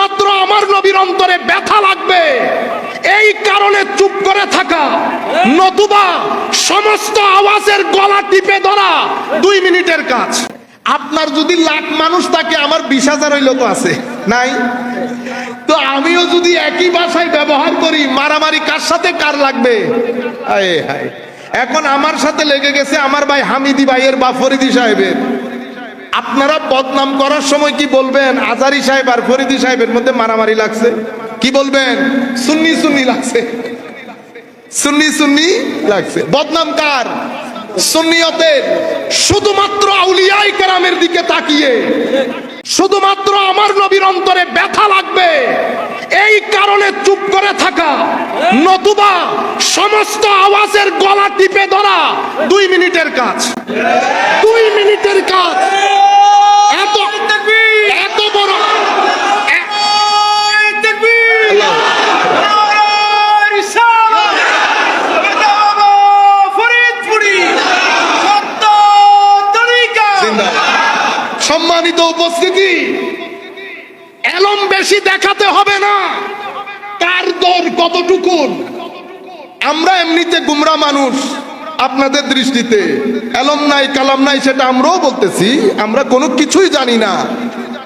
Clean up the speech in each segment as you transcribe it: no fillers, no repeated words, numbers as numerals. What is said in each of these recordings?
শুধুমাত্র আমার নবীর অন্তরে ব্যথা লাগবে এই কারণে চুপ করে থাকা, নতুবা সমস্ত আওয়াজের গলা টিপে ধরা 2 মিনিটের কাজ। আপনার যদি লাখ মানুষ থাকে, আমার 20,000 লোক আছে নাই, তো আমিও যদি একই ভাষায় ব্যবহার করি, মারামারি কার সাথে কার লাগবে? হায় হায়, এখন আমার সাথে লেগে গেছে আমার ভাই হামিদি ভাইয়ের বা ফরিদি সাহেবের। আপনারা বদনাম করার সময় কি বলবেন? আজারি সাহেব আর ফরিদি সাহেবের মধ্যে মারামারি লাগছে, কি বলবেন? সুন্নি সুন্নি লাগছে, সুন্নি সুন্নি লাগছে। বদনাম কার? সুন্নিয়তের। শুধুমাত্র আউলিয়ায়ে কেরামের দিকে তাকিয়ে শুধুমাত্র আমার নবীর অন্তরে ব্যথা লাগবে এই কারণে চুপ করে থাকা, নতুবা সমস্ত আওয়াজের গলা টিপে ধরা 2 মিনিটের কাজ। 2 মিনিটের কাজ। এত এত বড় সম্মানিত উপস্থিতি, এলম বেশি দেখাতে হবে না কার দর কতটুকু। আমরা এমনিতে গুমরা মানুষ আপনাদের দৃষ্টিতে, এলম নাই কালাম নাই সেটা আমরাও বলতেছি, আমরা কোনো কিছুই জানি না।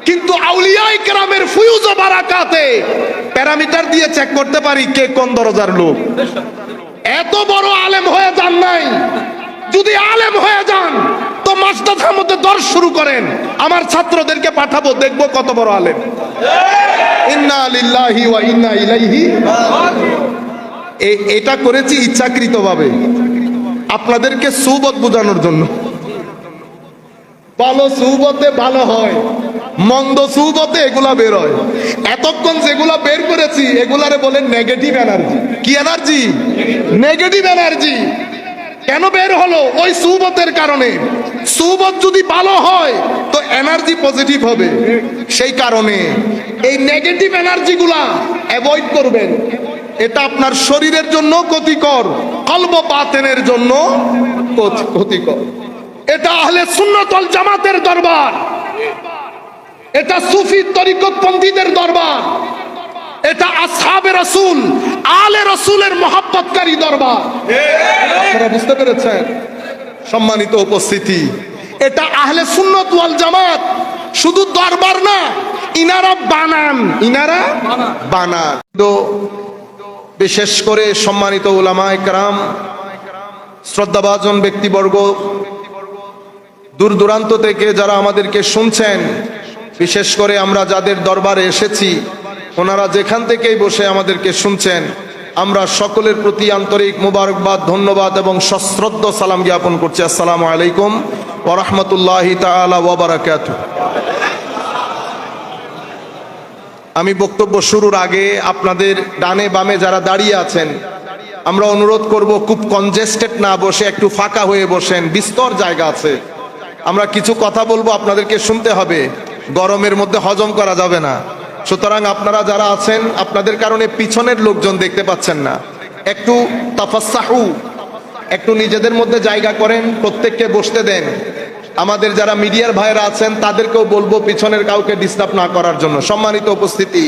কিন্তু আউলিয়ায়ে কেরামের ফুয়ুজ ও বারাকাতে প্যারামিটার দিয়ে চেক করতে পারি কে কোন দরজার লোক। এত বড় আলেম হয়ে যান নাই, যদি আলেম হয়ে যান তো মাসদাদের মধ্যে দর্শ শুরু করেন, আমার ছাত্রদেরকে পাঠাবো, দেখবো কত বড় আলেম। ইন্না লিল্লাহি ওয়া ইন্না ইলাইহি। এটা করেছি ইচ্ছাকৃতভাবে আপনাদেরকে সুবত বোঝানোর জন্য। ভালো সুবতে ভালো হয়, মন্দ সুবতে এগুলা বের হয়। এতক্ষণ যেগুলা বের করেছি এগুলারে বলেন নেগেটিভ এনার্জি। কি এনার্জি? Negative energy. কেন বের হলো? ওই সুবতের কারণে। সুবত যদি ভালো হয় তো এনার্জি পজিটিভ হবে, সেই কারণে এই নেগেটিভ এনার্জি গুলা অ্যাভয়েড করবেন। এটা আপনার শরীরের জন্য ক্ষতিকর, কলব বাতেনের জন্য ক্ষতিকর। এটা আহলে সুন্নাত ওয়াল জামাতের দরবার, এটা সুফি তরিকতপন্থীদের দরবার, এটা আসহাবে রাসূল আলে রাসূলের মহব্বতকারী দরবার। আপনারা বুঝতে পেরেছেন? সম্মানিত উপস্থিতি, এটা আহলে সুন্নাত ওয়াল জামাত শুধু দরবার না, ইনারা বানান, ইনারা বানান। তো বিশেষ করে সম্মানিত উলামায়ে কেরাম, শ্রদ্ধাভাজন ব্যক্তিবর্গ, দূর দূরান্ত থেকে যারা আমাদেরকে শুনছেন, বিশেষ করে আমরা যাদের দরবারে এসেছি ওনারা যেখান থেকেই বসে আমাদেরকে শুনছেন, আমরা সকলের প্রতি আন্তরিক মুবারকবাদ, ধন্যবাদ এবং সশ্রদ্ধ সালাম জ্ঞাপন করছি। আসসালামু আলাইকুম ওয়া রাহমাতুল্লাহি তাআলা ওয়া বারাকাতুহু। আমি বক্তব্য শুরুর আগে আপনাদের ডানে বামে যারা দাঁড়িয়ে আছেন, আমরা অনুরোধ করব খুব কনজেস্টেড না বসে একটু ফাঁকা হয়ে বসেন, বিস্তর জায়গা আছে। আমরা কিছু কথা বলবো, আপনাদেরকে শুনতে হবে, গরমের মধ্যে হজম করা যাবে না। সুতরাং আপনারা যারা আছেন, আপনাদের কারণে পিছনের লোকজন দেখতে পাচ্ছেন না, একটু তাফাসসাহু, একটু নিজেদের মধ্যে জায়গা করেন, প্রত্যেককে বসতে দেন। আমাদের যারা মিডিয়ার ভাইরা আছেন তাদেরকেও বলবো পিছনের কাউকে ডিস্টার্ব না করার জন্য। সম্মানিত উপস্থিতি,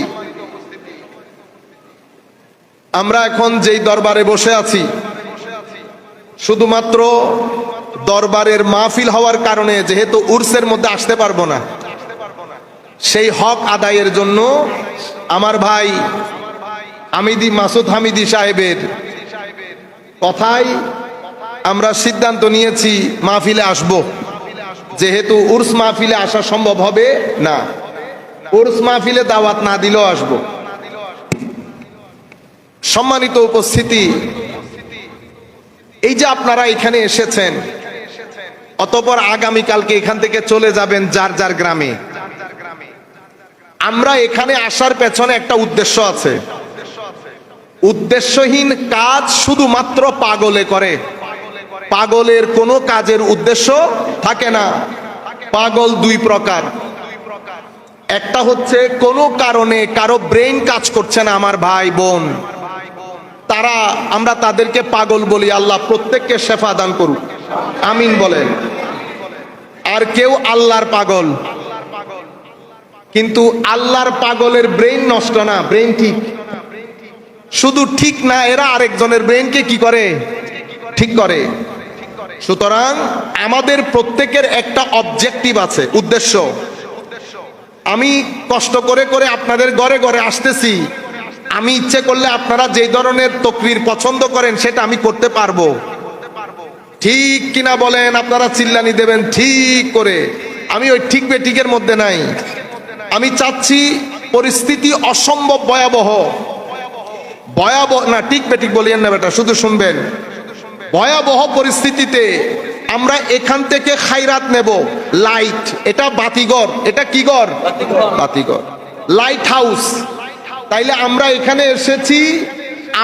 আমরা এখন যেই দরবারে বসে আছি, শুধুমাত্র দরবারের মাহফিল হওয়ার কারণে যেহেতু উরসের মধ্যে আসতে পারবো না, সেই হক আদায়ের জন্য আমার ভাই হামিদি মাসুদ হামিদি সাহেবের কথাই আমরা সিদ্ধান্ত নিয়েছি মাহফিলে আসব। যেহেতু উর্স মাহফিলে আসা সম্ভব হবে না, উর্স মাহফিলে দাওয়াত না দিলেও আসব। সম্মানিত উপস্থিতি, এই যে আপনারা এখানে এসেছেন, অতঃপর আগামীকালকে এখান থেকে চলে যাবেন যার যার গ্রামে। আমরা এখানে আসার পেছনে একটা উদ্দেশ্য আছে। উদ্দেশ্যহীন কাজ শুধুমাত্র পাগলে করে, পাগলের কোনো কাজের উদ্দেশ্য থাকে না। পাগল 2 প্রকার। একটা হচ্ছে কোনো কারণে কারো ব্রেইন কাজ করছে না, আমার ভাই বোন, তারা, আমরা তাদেরকে পাগল বলি। আল্লাহ প্রত্যেককে শেফা দান করুক, আমিন বলেন। আর কেউ আল্লাহর পাগল, কিন্তু আল্লাহর পাগলের ব্রেইন নষ্ট না, ব্রেইন ঠিক। শুধু ঠিক না, এরা আরেকজনের ব্রেইনকে কি করে? ঠিক করে। সুতরাং আমাদের প্রত্যেকের একটা অবজেক্টিভ আছে, উদ্দেশ্য। আমি কষ্ট করে করে আপনাদের ঘরে ঘরে আসতেছি, আমি ইচ্ছে করলে আপনারা যে ধরনের তকরির পছন্দ করেন সেটা আমি করতে পারবো। ঠিক কিনা বলেন? আপনারা চিল্লানি দেবেন ঠিক করে। আমি ওই ঠিক বেঠিকের মধ্যে নাই। আমি চাচ্ছি পরিস্থিতি অসম্ভব ভয়াবহ, ভয়াবহ না, ঠিক বেঠিক বলিয়েন না বেটা, শুধু শুনবেন। ভয়াবহ পরিস্থিতিতে আমরা এখান থেকে খাইরাত নেব। লাইট, এটা বাতিঘর, এটা কি ঘর? বাতিঘর, লাইট হাউস। তাইলে আমরা এখানে এসেছি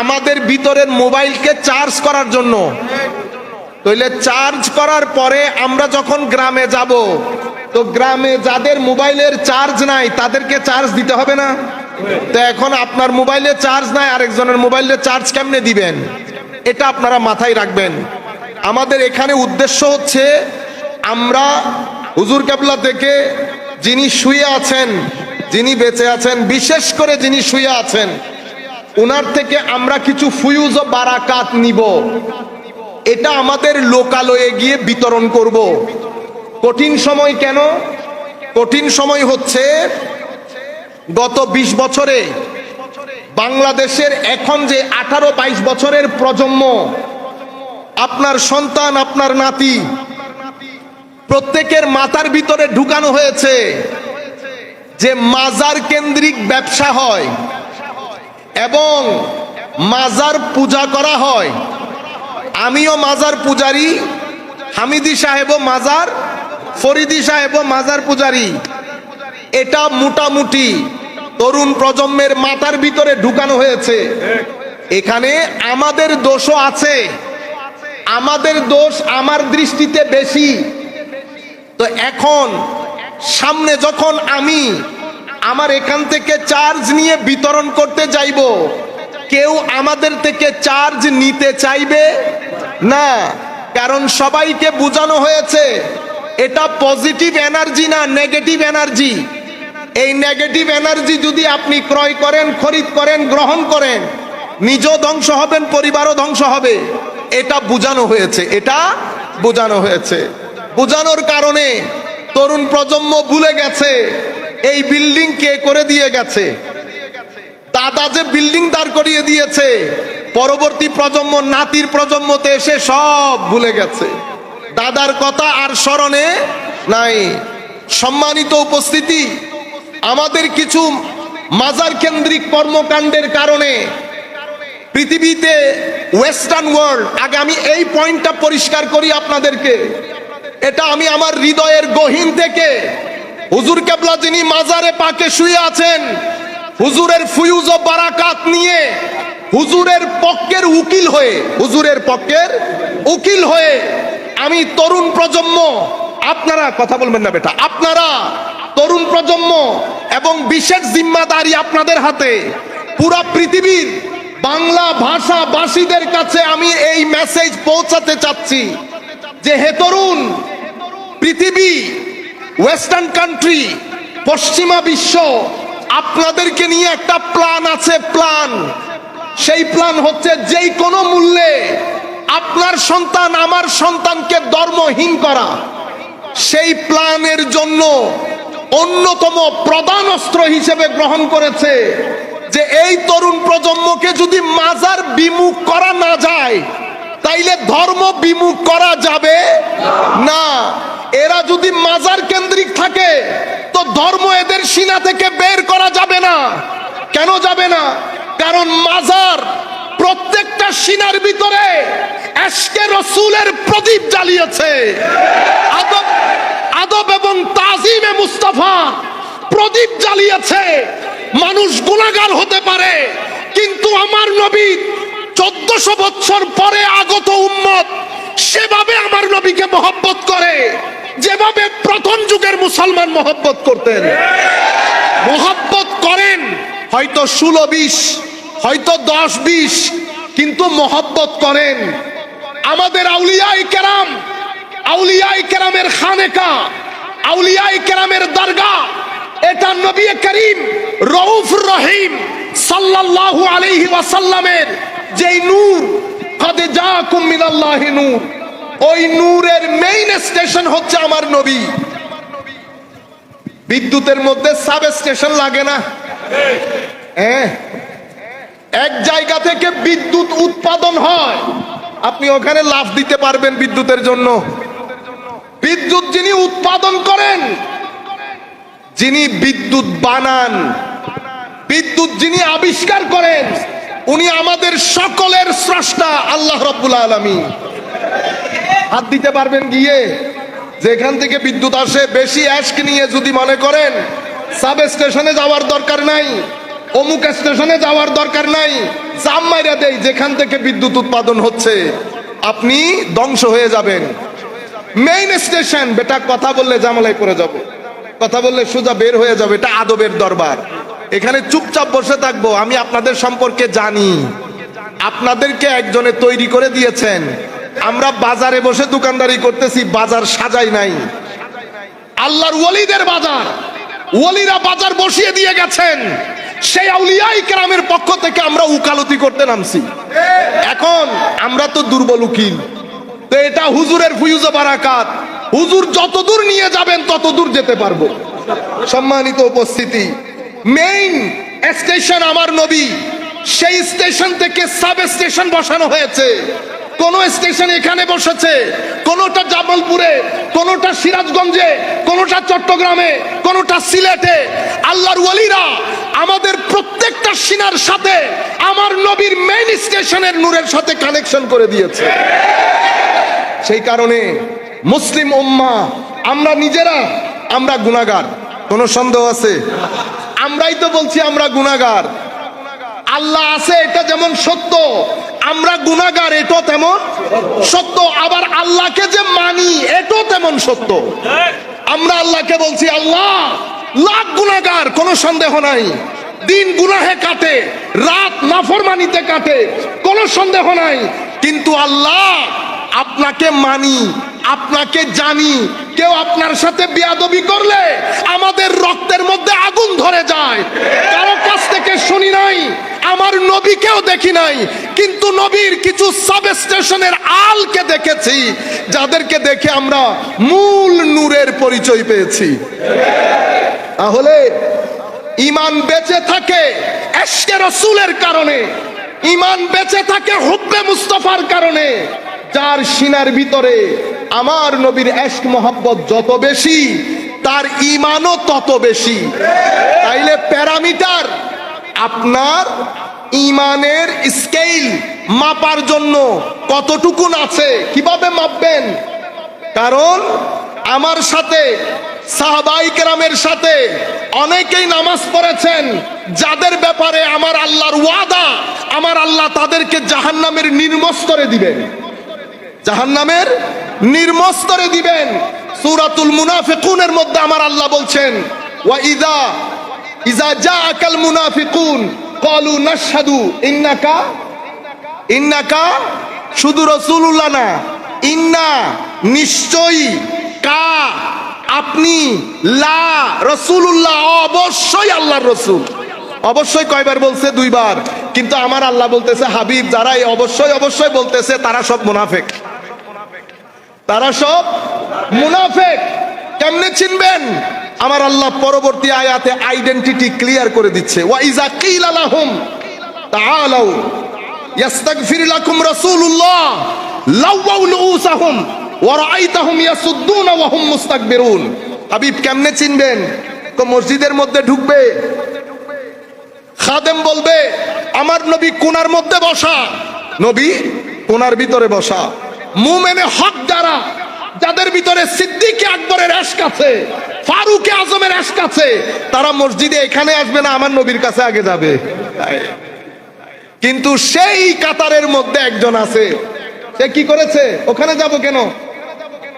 আমাদের ভিতরের মোবাইলকে চার্জ করার জন্য। তাইলে চার্জ করার পরে আমরা যখন গ্রামে যাব, তো গ্রামে যাদের মোবাইলের চার্জ নাই তাদেরকে চার্জ দিতে হবে না? তো এখন আপনার মোবাইলে চার্জ নাই, আরেকজনের মোবাইলে চার্জ কেমনে দিবেন? এটা আপনারা মাথায় রাখবেন। আমাদের এখানে উদ্দেশ্য হচ্ছে আমরা হুজুর কেবলা থেকে যিনি শুয়ে আছেন, যিনি বেঁচে আছেন, বিশেষ করে যিনি শুয়ে আছেন, ওনার থেকে আমরা কিছু ফুয়ুজ ও বারাকাত নিব। এটা আমাদের লোকালয়ে গিয়ে বিতরণ করব। কঠিন সময় কেন? কঠিন সময় হচ্ছে গত 20 বছরে বাংলাদেশের এখন যে 18-22 বছরের প্রজন্ম, আপনার সন্তান, আপনার নাতি, প্রত্যেকের মাথার ভিতরে ঢুকানো হয়েছে যে মাজার কেন্দ্রিক ব্যবসা হয় এবং মাজার পূজা করা হয়। আমিও মাজার পূজারি, হামিদি সাহেবও মাজার, ফরিদি সাহেবও মাজার পূজারি। এটা মোটামুটি তরুণ প্রজন্মের মাথার ভিতরে ঢুকানো হয়েছে। এখানে আমাদের দোষও আছে, আমাদের দোষ আমার দৃষ্টিতে বেশি। তো এখন সামনে যখন আমি আমার এখান থেকে চার্জ নিয়ে বিতরণ করতে যাইব, কেউ আমাদের থেকে চার্জ নিতে চাইবে না, কারণ সবাইকে বোঝানো হয়েছে এটা পজিটিভ এনার্জি না, নেগেটিভ এনার্জি। এই নেগেটিভ এনার্জি যদি আপনি ক্রয় করেন, খরিদ করেন, গ্রহণ করেন, নিজেও ধ্বংস হবেন, পরিবারও ধ্বংস হবে। এটা বোঝানো হয়েছে, এটা বোঝানো হয়েছে। বোঝানোর কারণে তরুণ প্রজন্ম ভুলে গেছে এই বিল্ডিং কে করে দিয়ে গেছে। দাদা যে বিল্ডিং দাঁড় করিয়ে দিয়েছে, পরবর্তী প্রজন্ম, নাতির প্রজন্মতে এসে সব ভুলে গেছে। দাদার কথা আর স্মরণে নাই। সম্মানিত উপস্থিতি, আমাদের কিছু মাজার কেন্দ্রিক কর্মকাণ্ডের কারণে পৃথিবীতে ওয়েস্টার্ন ওয়ার্ল্ড, আগে আমি এই পয়েন্টটা পরিষ্কার করি আপনাদেরকে, এটা আমি আমার হৃদয়ের গহীন থেকে, হুজুর কেবলা যিনি মাজারে পাকে শুয়ে আছেন, হুজুরের ফুয়ুজ ও বারাকাত নিয়ে হুজুরের পক্ষের উকিল হয়ে, হুজুরের পক্ষের উকিল হয়ে আমি তরুণ প্রজন্ম, আপনারা কথা বলবেন না বেটা, আপনারা তরুণ প্রজন্ম এবং বিশেষ জিম্মাদারি আপনাদের হাতে, পুরা পৃথিবীর বাংলা ভাষাভাষীদের কাছে আমি এই মেসেজ পৌঁছাতে চাচ্ছি যে হে তরুণ, পৃথিবী, ওয়েস্টার্ন কান্ট্রি, পশ্চিমা বিশ্ব আপনাদেরকে নিয়ে একটা প্ল্যান আছে। প্ল্যান, সেই প্ল্যান হচ্ছে যেই কোনো মূল্যে আপনার সন্তান, আমার সন্তানকে ধর্মহীন করা। সেই প্ল্যানের জন্য অন্যতম প্রধান অস্ত্র হিসেবে গ্রহণ করেছে যে এই তরুণ প্রজন্মকে যদি মাজার বিমুখ করা না যায়, তাইলে ধর্ম বিমুখ করা যাবে না। এরা যদি মাজার কেন্দ্রিক থাকে তো ধর্ম এদের সিনা থেকে বের করা যাবে না। কেন যাবে না? কারণ মাজার প্রত্যেকটা সিনার ভিতরে এশকে রসুলের প্রদীপ জ্বালিয়েছে, আদব এবং তাজিমে মুস্তাফা প্রদীপ জ্বালিয়েছে। মানুষ গুনাহগার হতে পারে, কিন্তু আমার নবী 1400 বছর পরে আগত উম্মত সেভাবে আমার নবীকে মহব্বত করে যেভাবে প্রথম যুগের মুসলমান মহব্বত করতেন। মহব্বত করেন হয়তো 16-20, হয়তো 10-20, কিন্তু মহব্বত করেন। আমাদের আউলিয়ায়ে কেরাম, আউলিয়ায়ে কেরামের খানেকা, আউলিয়ায়ে কেরামের দরগা, এটা নবী করিম রউফ রহিম সাল্লাল্লাহু আলাইহি ওয়াসাল্লামের যেই নূর, কদ জাকুম মিনাল্লাহি নূর, ওই নূরের মেইন স্টেশন হচ্ছে আমার নবী। বিদ্যুতের মধ্যে সাব স্টেশন লাগে না? হ্যাঁ, এক জায়গা থেকে বিদ্যুৎ উৎপাদন হয়, আপনি ওখানে লাফ দিতে পারবেন বিদ্যুতের জন্য। বিদ্যুৎ যিনি উৎপাদন করেন, যিনি বিদ্যুৎ বানান, বিদ্যুৎ যিনি আবিষ্কার করেন, উনি আমাদের সকলের স্রষ্টা আল্লাহ রাব্বুল আলামিন। হাত দিতে পারবেন গিয়ে যেখান থেকে বিদ্যুৎ আসে। বেশি অ্যাশক নিয়ে যদি মনে করেন সাব স্টেশনে যাওয়ার দরকার নাই, অমুক স্টেশনে যাওয়ার দরকার নাই, জাম মাইরা দেই যেখান থেকে বিদ্যুৎ উৎপাদন হচ্ছে, আপনি ধ্বংস হয়ে যাবেন। মেইন স্টেশন, বেটা কথা বললে জামালায় পড়ে যাব, কথা বললে সোজা বের হয়ে যাবে। এটা আদবের দরবার, এখানে চুপচাপ বসে থাকবো। আমি আপনাদের সম্পর্কে জানি, আপনাদেরকে একজনে তৈরি করে দিয়েছেন। আমরা বাজারে বসে দোকানদারি করতেছি, বাজার সাজাই নাই। আল্লাহর ওলিদের বাজার, ওলিরা বাজার বসিয়ে দিয়ে গেছেন। সেই আউলিয়ায়ে কেরামের পক্ষ থেকে আমরা উকালতি করতে নামছি। এখন আমরা তো দুর্বল উকিল, তো এটা হুজুরের ফুয়ুজ বারাকাত। হুজুর যতদূর নিয়ে যাবেন ততদূর যেতে পারবো। সম্মানিত উপস্থিতি, মেইন স্টেশন আমার নবী। সেই স্টেশন থেকে সাব স্টেশন বসানো হয়েছে। কোন স্টেশন এখানে বসেছে, কোনটা জামালপুরে, কোনটা সিরাজগঞ্জে, কোনটা চট্টগ্রামে, কোনটা সিলেটে। আল্লাহর ওলিরা আমাদের প্রত্যেকটা সিনার সাথে আমার নবীর মেইন স্টেশনের নূরের সাথে কানেকশন করে দিয়েছে। সেই কারণে মুসলিম উম্মাহ, আমরা নিজেরা আমরা গুনাহগার, কোনো সন্দেহ আছে? আমরাই তো বলছি আমরা গুনাহগার। আল্লাহ আছে এটা যেমন সত্য, আমরা গুনাহগার এটাও তেমন সত্য। আবার আল্লাহকে যে মানি এটাও তেমন সত্য। আমরা আল্লাহকে বলছি আল্লাহ লাখ গুনাহগার, কোনো সন্দেহ নাই। দিন গুনাহে কাটে, রাত নাফরমানিতে কাটে, কোনো সন্দেহ নাই। কিন্তু আল্লাহ আপনাকে মানি, আপনাকে জানি। কেউ আপনার সাথে বেয়াদবি করলে আমাদের রক্তের মধ্যে আগুন ধরে যায়। কারো কাছ থেকে শুনি নাই, আমার নবীকেও দেখি নাই, কিন্তু নবীর কিছু সাব স্টেশনের আলকে দেখেছি, যাদেরকে দেখে আমরা মূল নূরের পরিচয় পেয়েছি। তাহলে ঈমান বেঁচে থাকে ইশকে রাসূলের কারণে, ঈমান বেঁচে থাকে হুব্বে মুস্তাফার কারণে। যার সিনার ভিতরে আমার নবীর ইশক মোহাব্বত যত বেশি, তার ঈমানও তত বেশি। তাইলে প্যারামিটার আপনার ঈমানের স্কেল মাপার জন্য কতটুকুন আছে, কিভাবে মাপবেন? কারণ আমার সাথে সাহাবায়ে কেরামের সাথে অনেকেই নামাজ পড়েছেন, যাদের ব্যাপারে আমার আল্লাহর ওয়াদা, আমার আল্লাহ তাদেরকে জাহান্নামের নির্মস্তরে দিবেন, জাহান্নামের নির্মস্তরে দিবেন। সূরাতুল মুনাফিকুনের মধ্যে আমার আল্লাহ বলছেন, ওয়া ইযা জাআকাল মুনাফিকুন ক্বালু নাশহাদু ইন্নাকা শুধু রাসূলুল্লাহ না, ইন্না নিশ্চয়ই, কা আপনি, লা রাসূলুল্লাহ অবশ্যই আল্লাহর রাসূল। অবশ্যই কয়বার বলছে? দুইবার। কিন্তু আমার আল্লাহ বলতেছে হাবিব, যারা এই অবশ্যই অবশ্যই বলতেছে তারা সব মুনাফিক, তারা সব মুনাফিক। কেমনে চিনবেন? আমার আল্লাহ পরবর্তী আয়াতে আইডেন্টিটি ক্লিয়ার করে দিচ্ছে। ওয়া ইযা কিলা লাহুম তাআলাউ ইস্তাগফির লাকুম রাসূলুল্লাহ লাওয়াউ লুসাহুম ওয়া রাআইতাহুম ইয়াসুদ্দুনা ওয়া হুম মুস্তাকবিরুন। হাবিব কেমনে চিনবেন? তো মসজিদের মধ্যে ঢুকবে, খাদেম বলবে আমার নবী কোণার মধ্যে বসা, নবী কোণার ভিতরে বসা। মুমিনে হক যারা, যাদের ভিতরে সিদ্দিক আকবরের ইশক আছে, ফারুক আজমের ইশক আছে, তারা মসজিদে এখানে আসবে না, আমার নবীর কাছে আগে যাবে। কিন্তু সেই কাতারের মধ্যে একজন আছে, সে কি করেছে? ওখানে যাব কেন,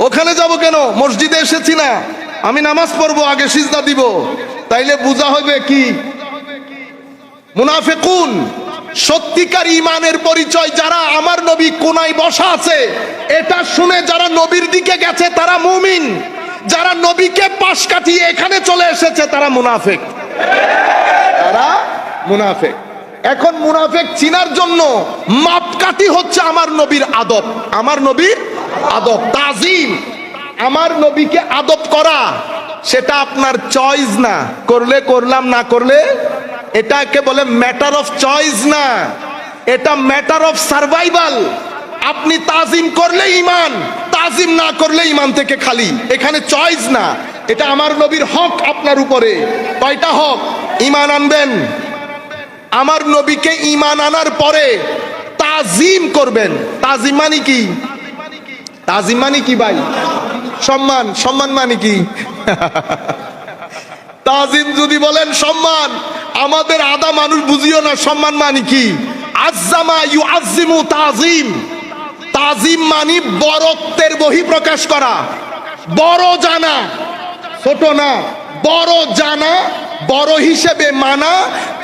ওখানে যাব কেন? মসজিদে এসেছি না, আমি নামাজ পড়বো, আগে সিজদা দিব। তাইলে বোঝা হবে কি মুনাফিকুন। সত্যিকার ঈমানের পরিচয় যারা আমার নবী কোনায় বসা আছে, এটা শুনে যারা নবীর দিকে গেছে তারা মুমিন। যারা নবীকে পাশ কাটিয়ে এখানে চলে এসেছে তারা মুনাফিক, তারা মুনাফিক। এখন মুনাফিক চিনার জন্য মাপকাঠি হচ্ছে আমার নবীর আদব, আমার নবীর আদব, তাজিম। আমার নবীকে আদব করা সেটা আপনার চয়েস না, করলে করলাম, না করলে, এটাকে বলে ম্যাটার অফ চয়েস না, এটা ম্যাটার অফ সার্ভাইভাল। আপনি তাজিম করলে ঈমান, তাজিম না করলে ঈমান থেকে খালি, এখানে চয়েস না। এটা আমার নবীর হক আপনার উপরে। কয়টা হক? ঈমান আনবেন, আমার নবীকে ঈমান আনার পরে তাজিম করবেন। তাজিম মানে কি? তাজিম মানে কি ভাই? সম্মান। সম্মান মানে কি? তাজিম যদি বলেন সম্মান, আমাদের আদা মানুষ বুঝিও না সম্মান মানে কি। আজ্জামা ইউআজ্জিমু তাজিম। তাজিম মানে বড়ত্বের বহিঃপ্রকাশ করা, বড় জানা, ছোট না, বড় জানা, বড় হিসেবে মানা,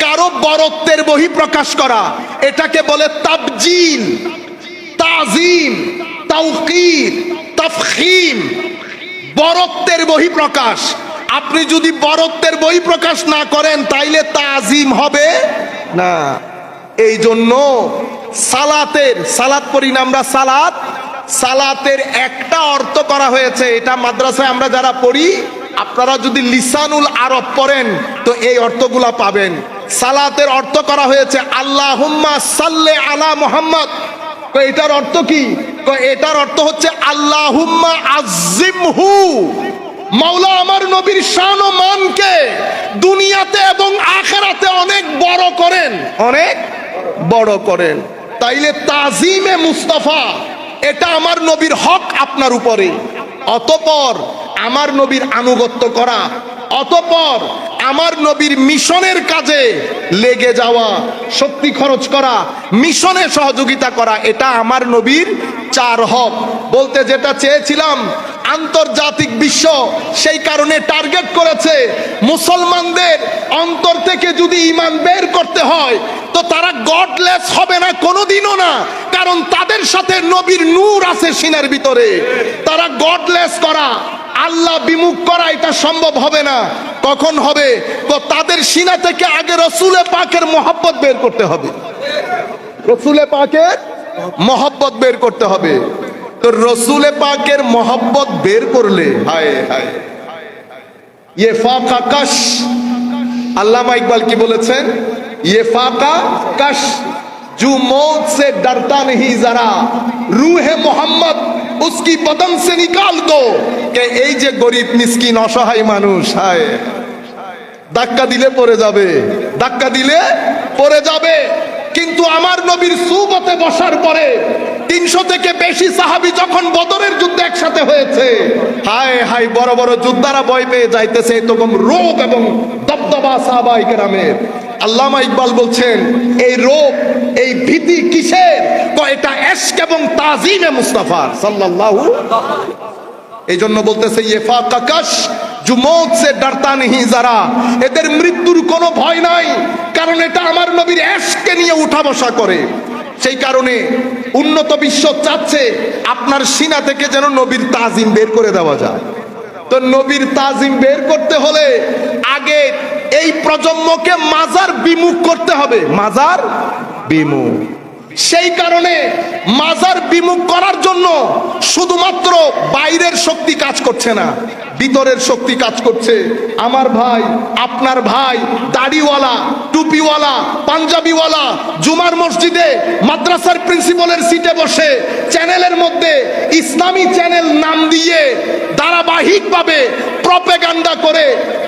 কারো বড়ত্বের বহিঃপ্রকাশ করা, এটাকে বলে তাবজিল, তাজিম, তাওকীর, তাফখীম। বড়ত্বের বহিঃপ্রকাশ। আপনি যদি বড়ত্বের বহিঃপ্রকাশ না করেন তাইলে তাজিম হবে না। এই জন্য সালাতের, সালাত পড়ি না আমরা, সালাত, সালাতের একটা অর্থ করা হয়েছে, এটা মাদ্রাসায় আমরা যারা পড়ি, আপনারা যদি লিসানুল আরব পড়েন তো এই অর্থগুলা পাবেন। সালাতের অর্থ করা হয়েছে আল্লাহুম্মা সাল্লি আলা মুহাম্মদ। এটার অর্থ কি? এটার অর্থ হচ্ছে আল্লাহুম্মা আযিমহু, মাওলা আমার নবীর শান ও মানকে দুনিয়াতে এবং আখিরাতে অনেক বড় করেন, অনেক বড় করেন। তাইলে তাজিমে মুস্তাফা এটা আমার নবীর হক আপনার উপরে। অতঃপর আমার নবীর আনুগত্য করা, অতঃপর আমার নবীর মিশনের কাজে লেগে যাওয়া, শক্তি খরচ করা, মিশনে সহযোগিতা করা, এটা আমার নবীর 4 হক। বলতে যেটা চেয়েছিলাম, আন্তর্জাতিক বিশ্ব সেই কারণে টার্গেট করেছে মুসলমানদের অন্তর থেকে যদি ঈমান বের করতে হয় তো তারা গডলেস হবে না, কোনোদিনও না, কারণ তাদের সাথে নবীর নূর আছে সিনার ভিতরে। তারা গডলেস করা, আল্লাহ বিমুখ করা এটা সম্ভব হবে না। কখন হবে? তো তাদের সিনা থেকে আগে রসুলে পাকের মহব্বত বের করতে হবে, রসুলে পাকের মহব্বত বের করতে হবে। তো রসুলে পাকের মহব্বত বের করলে, হায় হায়, ইয়ে ফাকা কাশ, আল্লামা ইকবাল কি বলেছেন? ইয়ে ফাকা কাশ जो मौत से डरता नहीं जरा रूह मोहम्मद उसकी बदन से निकाल दो। কে এই যে গরিব মিসকিন অসহায় মানুষ, হায়, ধাক্কা দিলে পড়ে যাবে, ধাক্কা দিলে পড়ে যাবে। কিন্তু আমার নবীর সুবতে বসার পরে 300 থেকে বেশি সাহাবী যখন বদরের যুদ্ধে একসাথে হয়েছে, হায় হায়, বড় বড় যোদ্ধারা ভয় পেয়ে যাইতেছে, এরকম রোগ এবং দবদবা সাহাবায়ে কেরামের। আল্লামা ইকবাল বলছেন এই রোগ, এই ভীতি কিসের? এটা ইশক এবং তাজিমে মুস্তাফা সাল্লাল্লাহু। এই জন্য বলতেছে ইয়ে ফাকা কাশ जो मौत से डरता नहीं जरा, এদের মৃত্যুর কোনো ভয় নাই, কারণ এটা আমার নবীর ইশককে নিয়ে উঠা বসা করে। সেই কারণে উন্নত বিশ্ব চাচ্ছে আপনার সিনা থেকে যেন নবীর তাজিম বের করে দেওয়া যায়। তো নবীর তাজিম বের করতে হলে আগে এই প্রজন্মকে মাজার বিমুখ করতে হবে, মাজার বিমুখ। সেই কারণে মাজার বিমুখ করার জন্য শুধুমাত্র বাইরের শক্তি কাজ করছে না, ভিতরের শক্তি কাজ করছে। আমার ভাই, আপনার ভাই, দাড়িওয়ালা, টুপিওয়ালা, পাঞ্জাবিওয়ালা জুমার মসজিদে মাদ্রাসার প্রিন্সিপালের সিটে বসে চ্যানেলের মধ্যে ইসলামী চ্যানেল নাম দিয়ে ধারাবাহিকভাবে প্রপাগান্ডা করে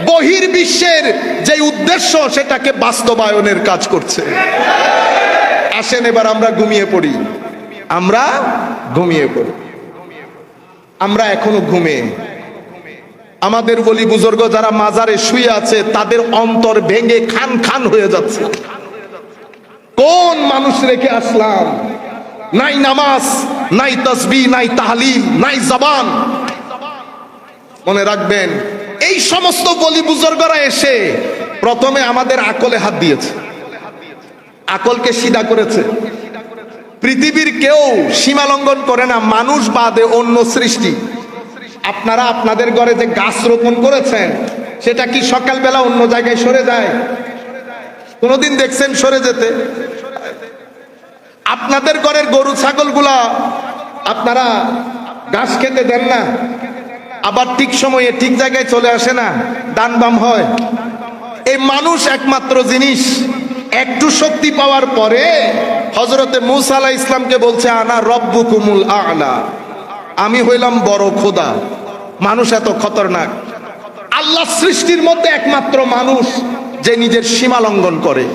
বহির্বিশ্বের যে উদ্দেশ্য সেটাকে বাস্তবায়নের কাজ করছে। আসেন এবার আমরা ঘুমিয়ে পড়ি, আমরা ঘুমিয়ে পড়ি। আমরা এখনো ঘুমে, আমাদের বলি বুজুর্গ যারা মাজারে শুয়ে আছে তাদের অন্তর ভেঙে খান খান হয়ে যাচ্ছে। কোন মানুষ রেখে আসলাম? নাই নামাজ, নাই তাসবিহ, নাই তাহলিল, নাই জবান। মনে রাখবেন, এই সমস্ত বলি বুজুর্গরা এসে প্রথমে আমাদের আকলে হাত দিয়েছে, আকলকে সিধা করেছে। পৃথিবীর কেউ সীমা লঙ্ঘন করে না, মানুষ বাদে অন্য সৃষ্টি। আপনারা আপনাদের ঘরে যে গাছ রোপণ করেছেন সেটা কি সকালবেলা অন্য জায়গায় সরে যায়? কোনোদিন দেখছেন সরে যেতে? আপনাদের ঘরের গরু ছাগলগুলা আপনারা ঘাস খেতে দেন না, আবার ঠিক সময়ে ঠিক জায়গায় চলে আসে না, ডান বাম হয়। এই মানুষ একমাত্র জিনিস, একটু শক্তি পাওয়ার পরে হযরতে মূসা আলাইহিস ইসলামকে বলছে আনা রব্বুকুমুল আ'লা, আমি হইলাম বড় খোদা। মানুষ এত খতরনাক। আল্লাহ সৃষ্টির মধ্যে একমাত্র মানুষ যে নিজের সীমা লঙ্ঘন করে।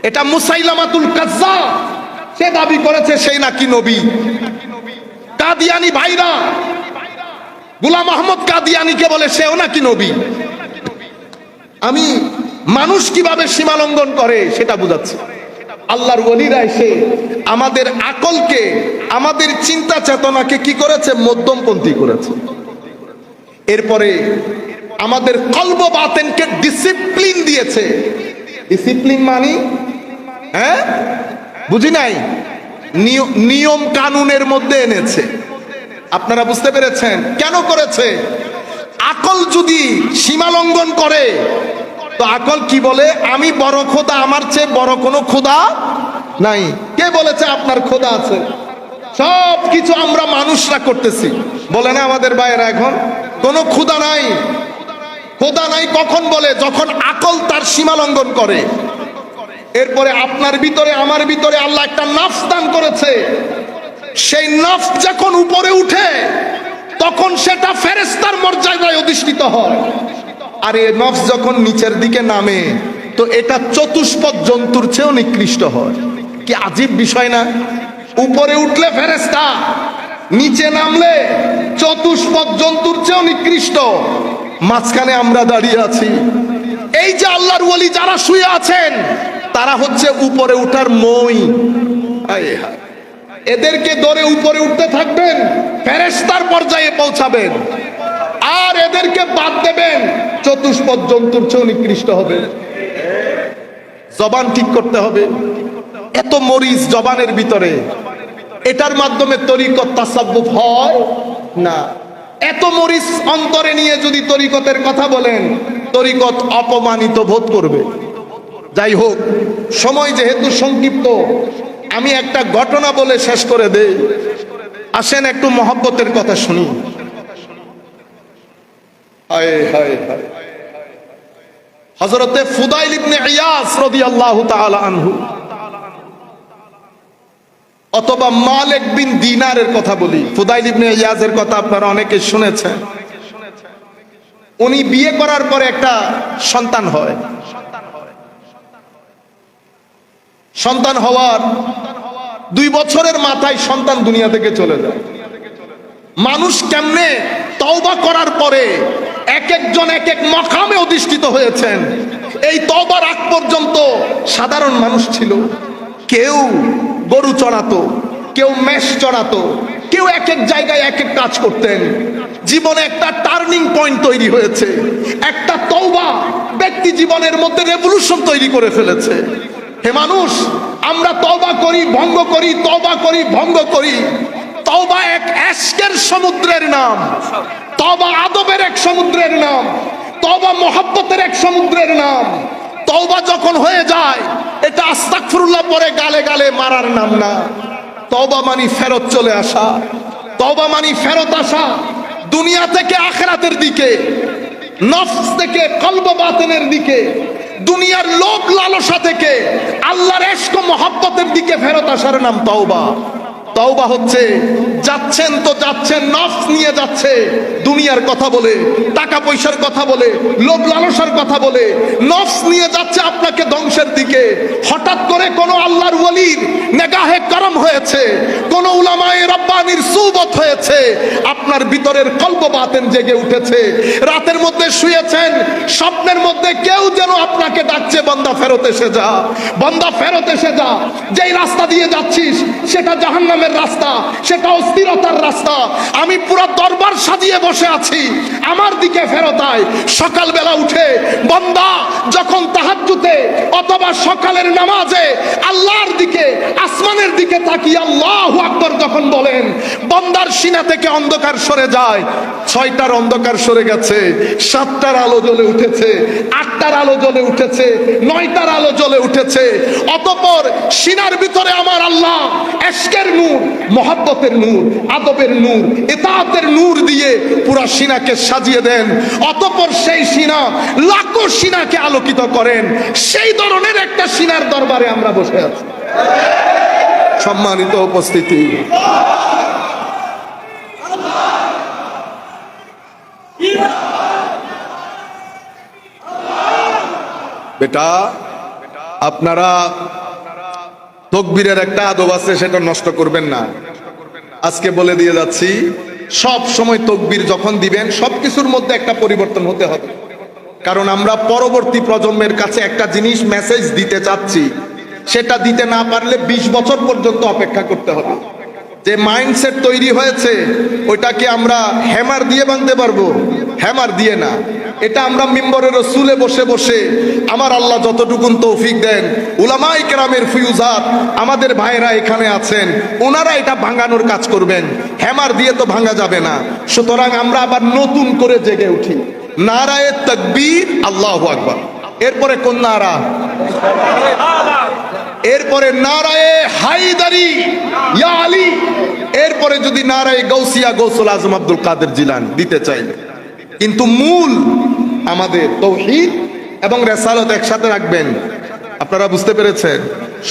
এটা মুসাইলামাতুল কাজ্জাব, সে দাবি করেছে সেই নাকি নবী। কাদিয়ানি ভাইরা গোলাম আহমদ কাদিয়ানিকে বলে সেও নাকি নবী। আমি মানুষ কিভাবে সীমা লঙ্ঘন করে সেটা বুঝাচ্ছি। আল্লাহর ওলিরা এসে আমাদের আকলকে, আমাদের চিন্তা চেতনাকে কি করেছে? মধ্যমপন্থী করেছে। এরপরে আমাদের কলব বাতেনকে ডিসিপ্লিন দিয়েছে। ডিসিপ্লিন মানে হ্যাঁ বুঝি নাই, নিয়ম কানুনের মধ্যে এনেছে। আপনারা বুঝতে পেরেছেন কেন করেছে? আকল যদি সীমা লঙ্ঘন করে তো আকল কি বলে? আমি বড় খোদা, আমার চেয়ে বড় কোনো খোদা নাই। কে বলেছে আপনার খোদা আছে? সব কিছু আমরা মানুষরা করতেছি, বলে না আমাদের ভাইয়েরা এখন কোনো খোদা নাই। খোদা নাই কখন বলে? যখন আকল তার সীমা লঙ্ঘন করে। এরপরে আপনার ভিতরে আমার ভিতরে আল্লাহ একটা নফস দান করেছে। সেই নফস যখন উপরে উঠে তখন সেটা ফেরেশতার মর্যাদায় অধিষ্ঠিত হয়। আর এই নফস যখন নিচের দিকে নামে তো এটা চতুষ্পদ জন্তুর চেয়েও নিকৃষ্ট হয়। কি আজীব বিষয় না? উপরে উঠলে ফেরেশতা, নিচে নামলে চতুষ্পদ জন্তুর চেয়েও নিকৃষ্ট। মাঝখানে আমরা দাঁড়িয়ে আছি। এই যে আল্লাহর ওলি যারা শুয়ে আছেন তারা হচ্ছে উপরে উঠার মই। এদেরকে ধরে উপরে উঠতে থাকবেন, ফেরেশতার পর্যায়ে পৌঁছাবেন। আর এদেরকে বাদ দেবেন, চতুষ্পদ জন্তুর চেয়েও নিকৃষ্ট হবে। জবান ঠিক করতে হবে। এত মরিচ জবানের ভিতরে, এটার মাধ্যমে তরিকত তাসাব্বুফ হয় না। এত মরিচ অন্তরে নিয়ে যদি তরিকতের কথা বলেন, তরিকত অপমানিত বোধ করবে। যাই হোক, সময় যেহেতু সংক্ষিপ্ত, আমি একটা ঘটনা বলে শেষ করে দেই। আসেন একটু মহব্বতের কথা শুনি। হযরতে ফুদাইল ইবনে ইয়াস রাদিয়াল্লাহু তাআলা আনহু অথবা মালিক বিন দিনারের কথা বলি। ফুদাইল ইবনে ইয়াসের কথা আপনারা অনেকে শুনেছেন। উনি বিয়ে করার পরে একটা সন্তান হয়। সন্তান হওয়ার 2 বছরের মাথায় সন্তান দুনিয়া থেকে চলে যায়। মানুষ কেমনে তওবা করার পরে এক একজন এক এক মাকামে অধিষ্ঠিত হয়েছেন। এই তওবার আগ পর্যন্ত সাধারণ মানুষ ছিল। কেউ গরু চড়াতো, কেউ মেষ চড়াতো, কেউ এক এক জায়গায় এক এক কাজ করতেন। জীবনে একটা টার্নিং পয়েন্ট তৈরি হয়েছে। একটা তওবা ব্যক্তি জীবনের মধ্যে রেভলিউশন তৈরি করে ফেলেছে। হে মানুষ, আমরা তওবা করি, ভঙ্গ করি, তওবা করি, ভঙ্গ করি। তওবা এক এশকের সমুদ্রের নাম, তওবা আদবের এক সমুদ্রের নাম, তওবা মহব্বতের এক সমুদ্রের নাম। তওবা যখন হয়ে যায়, এটা আস্তাগফিরুল্লাহ পরে গালে গালে মারার নাম না। তওবা মানে ফেরত চলে আসা, তওবা মানে ফেরত আসা দুনিয়া থেকে আখিরাতের দিকে, নফস থেকে কলব বাতিনের দিকে, দুনিয়ার লোভ লালসা থেকে আল্লাহর ইশক ও মহব্বতের দিকে ফেরত আসার নাম তওবা। তওবা হচ্ছে যাচ্ছেন তো যাচ্ছেন, নফস নিয়ে যাচ্ছে দুনিয়ার কথা বলে, টাকা পয়সার কথা বলে, লোভ লালসার কথা বলে, নফস নিয়ে যাচ্ছে আপনাকে ধ্বংসের দিকে। হঠাৎ করে কোন আল্লাহর ওলির নেগাহে করম হয়েছে, কোন উলামায়ে রব্বানির সুবত হয়েছে, আপনার ভিতরের কলব বাতেন জেগে উঠেছে। রাতের মধ্যে শুয়েছেন, স্বপ্নের মধ্যে কেউ যেন আপনাকে ডাকছে, বান্দা ফেরত এসে যা, বান্দা ফেরত এসে যা। যেই রাস্তা দিয়ে যাচ্ছিস সেটা জাহান্নামের রাস্তা, সেটা অস্থিরতার রাস্তা। আমি পুরো দরবার সাজিয়ে বসে আছি, আমার দিকে ফেরত আয়। সকালবেলা উঠে বান্দা যখন তাহাজ্জুদে অথবা সকালের নামাজে আল্লাহর দিকে আসমানের দিকে তাকিয়ে আল্লাহু আকবার যখন বলেন, বান্দার সিনা থেকে অন্ধকার সরে যায়। 6টার অন্ধকার সরে গেছে, 7টার আলো জ্বলে উঠেছে, 8টার আলো জ্বলে উঠেছে, 9টার আলো জ্বলে উঠেছে। অতঃপর সিনার ভিতরে আমার আল্লাহ ইশকের নূর, মহব্বতের নূর, আদবের নূর, ইতাআতের নূর দিয়ে পুরা সিনাকে সাজিয়ে দেন। অতঃপর সেই সিনা লাখো সিনাকে আলোকিত করেন। সেই ধরনের একটা সিনার দরবারে আমরা বসে আছি। সম্মানিত উপস্থিতি, বেটা আপনারা তাকবীরের একটা আদব আছে, সেটা নষ্ট করবেন না। আজকে বলে দিয়ে যাচ্ছি, সব সময় তাকবীর যখন দিবেন সবকিছুর মধ্যে একটা পরিবর্তন হতে হবে। কারণ আমরা পরবর্তী প্রজন্মের কাছে একটা জিনিস মেসেজ দিতে চাচ্ছি, সেটা দিতে না পারলে 20 বছর পর্যন্ত অপেক্ষা করতে হবে। যে মাইন্ডসেট তৈরি হয়েছে ওইটাকে আমরা হ্যামার দিয়ে ভাঙতে পারবো? হ্যামার দিয়ে না। এটা আমরা মিম্বরের রসুলে বসে বসে আমার আল্লাহ যতটুকুন তৌফিক দেন, উলামায়ে কেরামের ফিউজাত আমাদের ভাইরা এখানে আছেন, ওনারা এটা ভাঙানোর কাজ করবেন। হ্যামার দিয়ে তো ভাঙা যাবে না। সুতরাং আমরা আবার নতুন করে জেগে উঠি। নারায়ে তাকবীর, আল্লাহু আকবার। এরপরে কোন নারা? এরপরে নারায়ে হায়দারি, ইয়া আলী। এরপরে যদি নারায়ে গাউসিয়া, গৌসুল আজম আব্দুল কাদের জিলানী দিতে চাইলে। কিন্তু মূল আমাদের তাওহীদ এবং রিসালাত একসাথে রাখবেন। আপনারা বুঝতে পেরেছেন?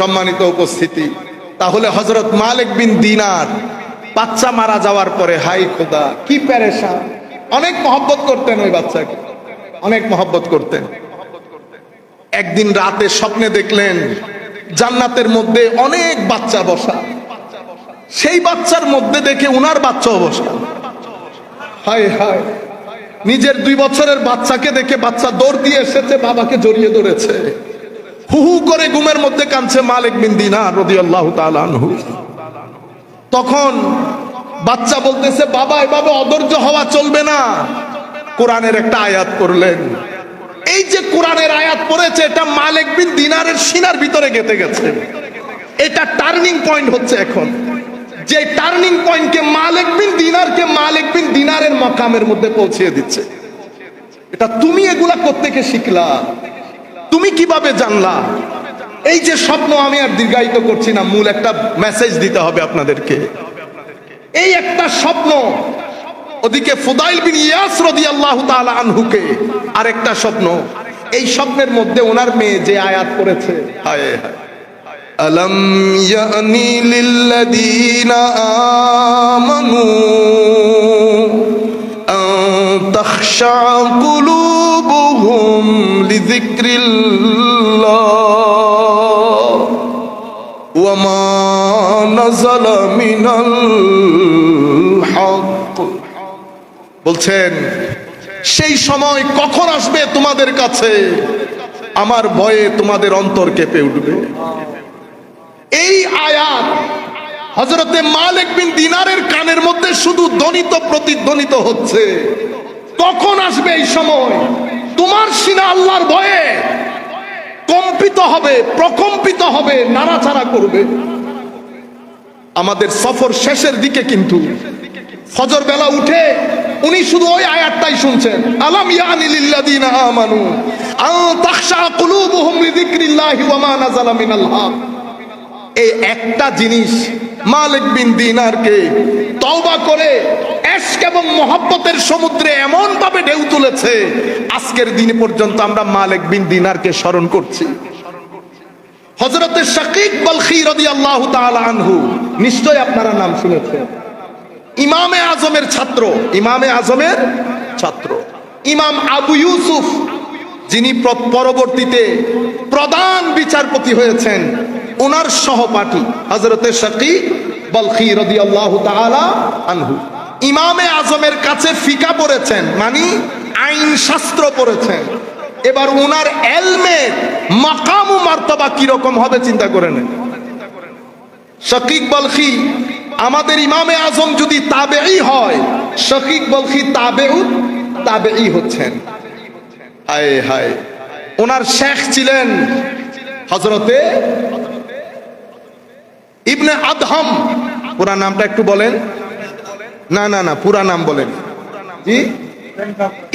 সম্মানিত উপস্থিতি, তাহলে হযরত মালিক বিন দিনার বাচ্চা মারা যাওয়ার পরে হাই খোদা কি পেরেশান। অনেক মহব্বত করতেন ওই বাচ্চাকে, অনেক মহব্বত করতেন। একদিন রাতে স্বপ্নে দেখলেন জান্নাতের মধ্যে অনেক বাচ্চা বসা, সেই বাচ্চার মধ্যে দেখে উনার বাচ্চাও বসা। হায় হায়, নিজের 2 বছরের বাচ্চাকে দেখে বাচ্চা দৌড় দিয়ে এসেছে, বাবাকে জড়িয়ে ধরেছে, হু হু করে ঘুমের মধ্যে কাঁদছে মালিক বিন দিনার রাদিয়াল্লাহু তাআলা আনহু। তখন বাচ্চা বলতেছে, বাবা এভাবে অধৈর্য হওয়া চলবে না। কোরআনের একটা আয়াত পড়লেন। এই যে কোরআনের আয়াত পড়েছে, এটা মালিক বিন দিনারের সিনার ভিতরে গেঁথে গেছে। এটা টার্নিং পয়েন্ট হচ্ছে এখন। যে টার্নিং পয়েন্টকে মালিক বিন দিনারের মাকামের মধ্যে পৌঁছে দিচ্ছে। এটা তুমি এগুলা কোত্থেকে শিখলা? তুমি কিভাবে জানলা? এই যে স্বপ্ন, আমি আর দীর্ঘায়িত করছি না, মূল একটা মেসেজ দিতে হবে আপনাদেরকে। এই একটা স্বপ্ন, ওদিকে ফুদাইল বিন ইয়াস রাদিয়াল্লাহু তাআলা আনহুকে আরেকটা স্বপ্ন। এই স্বপ্নের মধ্যে ওনার মেয়ে যে আয়াত করেছে, হায় হায়, আলম ইয়ানি লিল্লাযীনা আমানু আন তাখশা কুলুবুহুম লিযিকরিল্লাহ ওয়া মা নাযালা মিনাল হক। বলছেন সেই সময় কখন আসবে তোমাদের কাছে, আমার ভয়ে তোমাদের অন্তর কেঁপে উঠবে। এই আয়াত হযরতে মালিক বিন দিনারের কানের মধ্যে শুধু ধ্বনিত প্রতিধ্বনিত হচ্ছে। কখন আসবে এই সময়? তোমার সিনা আল্লাহর ভয়ে কম্পিত হবে, প্রকম্পিত হবে, নাড়াচাড়া করবে। আমাদের সফর শেষের দিকে কিন্তু ফজর বেলা উঠে উনি শুধু ওই আয়াতটাই শুনছেন, আলাম ইয়ানি লিল্লাযীনা আমানু আন তাখশা কুলুবুহুম লিযিকরিল্লাহি ওয়া মা নাযালা মিনাল হক। এই একটা জিনিস মালিক বিন দিনারকে তওবা করে ইশক এবং মহব্বতের সমুদ্রে এমন ভাবে ঢেউ তুলেছে, আজকের দিন পর্যন্ত আমরা মালিক বিন দিনারকে স্মরণ করছি। হযরতে শাকীক বালখী রাদিয়াল্লাহু তাআলা আনহু, নিশ্চয় আপনারা নাম শুনেছেন। ইমামে আজমের ছাত্র, ইমামে আজমের ছাত্র ইমাম আবু ইউসুফ, যিনি পরবর্তীতে প্রধান বিচারপতি হয়েছেন, ওনার সহপাঠী হযরতে শাকীক বালখী রাদিয়াল্লাহু তাআলা আনহু ইমামে আজমের কাছে ফিকা পড়েছেন, মানে আইন শাস্ত্র পড়েছেন। এবার ওনার ইলমের মাকাম ও মার্তবা কি রকম হবে চিন্তা করে নেন। শাকীক বালখী আমাদের ইমামে আজম যদি তাবেঈ হয়, শাকীক বালখী তাবেঈ হচ্ছেন। হায় হায়, ওনার শেখ ছিলেন হযরতে আদহাম, পুরা নামটা একটু বলেন। না না না, পুরা নাম বলেন। জি,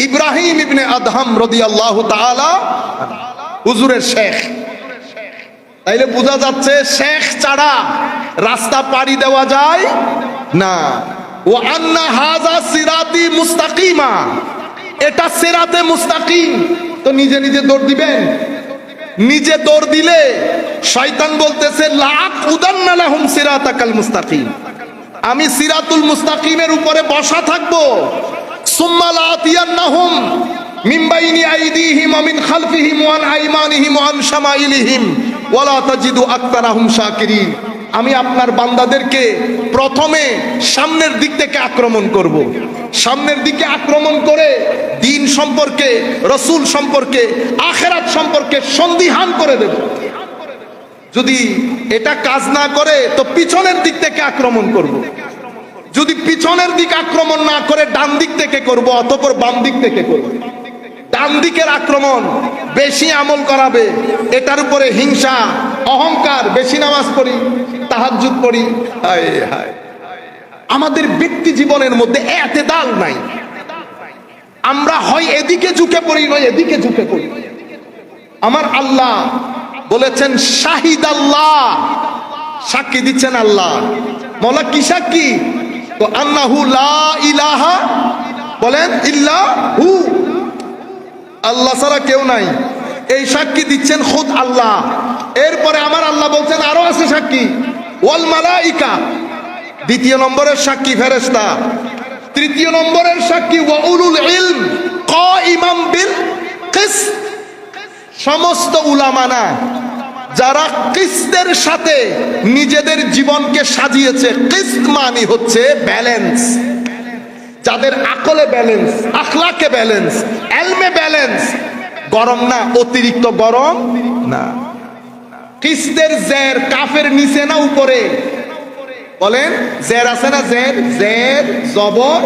ইব্রাহিম ইবনে আদহাম রাদিয়াল্লাহু তাআলা হুজুরের শেখ। তাইলে বোঝা যাচ্ছে শেখ ছাড়া রাস্তা পাড়ি দেওয়া যায় না। ও আন্না হাযা সিরাতি মুস্তাকিমা, এটা সিরাতে মুস্তাকিম। তো নিজে নিজে দৌড় দিবেন? নিজে দৌড় দিলে শয়তান বলতেছে লাক উদান্না লাহুম সিরাতাকাল মুস্তাকিম, আমি সিরাতুল মুস্তাকিমের উপরে বসা থাকবো। সুম্মা লাতিয়ান্নাহুম মিন বাইনি আইদিহিম ওয়া মিন খালফিহিম ওয়া আন আইমানিহিম ওয়া আন শামাইলিহিম ওয়া লা তাজিদু আকতারাহুম শাকিরিন। আমি আপনার বান্দাদেরকে প্রথমে সামনের দিক থেকে আক্রমণ করব। সামনের দিকে আক্রমণ করে দ্বীন সম্পর্কে, রাসূল সম্পর্কে, আখিরাত সম্পর্কে সন্দিহান করে দেব। যদি এটা কাজ না করে তো পিছনের দিক থেকে আক্রমণ করব। যদি পিছনের দিক আক্রমণ না করে ডান দিক থেকে করব, অতঃপর বাম দিক থেকে করব। ডান দিকের আক্রমণ বেশি আমল করাবে, এটার উপরে হিংসা, অহংকার, বেশি নামাজ পড়ি, তাহাজ্জুদ পড়ি। হায় হায়, আমাদের ব্যক্তি জীবনের মধ্যে এতেদাল নাই। আমরা হয় এদিকে ঝুঁকে পড়ি, নয় এদিকে ঝুঁকে পড়ি। আমার আল্লাহ বলেছেন শাহিদ আল্লাহ, সাক্ষী দিচ্ছেন আল্লাহ। মওলা কি সাক্ষী? তো আন্নাহু লা ইলাহা, বলেন ইল্লাহু, আল্লাহ ছাড়া কেউ নাই, এই সাক্ষী দিচ্ছেন খুদ আল্লাহ। এরপরে আমার আল্লাহ বলছেন আরো আছে সাক্ষী, ওয়াল মালাইকা, দ্বিতীয় নম্বরের সাক্ষী ফেরেশতা। তৃতীয় নম্বরের সাক্ষী ওয়া উলুল ইলম কাইমাম বিল কিসত, সমস্ত উলামানা যারা কিস্তের সাথে নিজেদের জীবনকে সাজিয়েছে। কিস্ত মানে হচ্ছে ব্যালেন্স, যাদের আকলে ব্যালেন্স, আখলাকে ব্যালেন্স, এলমে ব্যালেন্স, গরম না, অতিরিক্ত গরম না। কিস্তের জের কাফের নিচে না উপরে? বলেন, জের আছে না? জের, জের জবর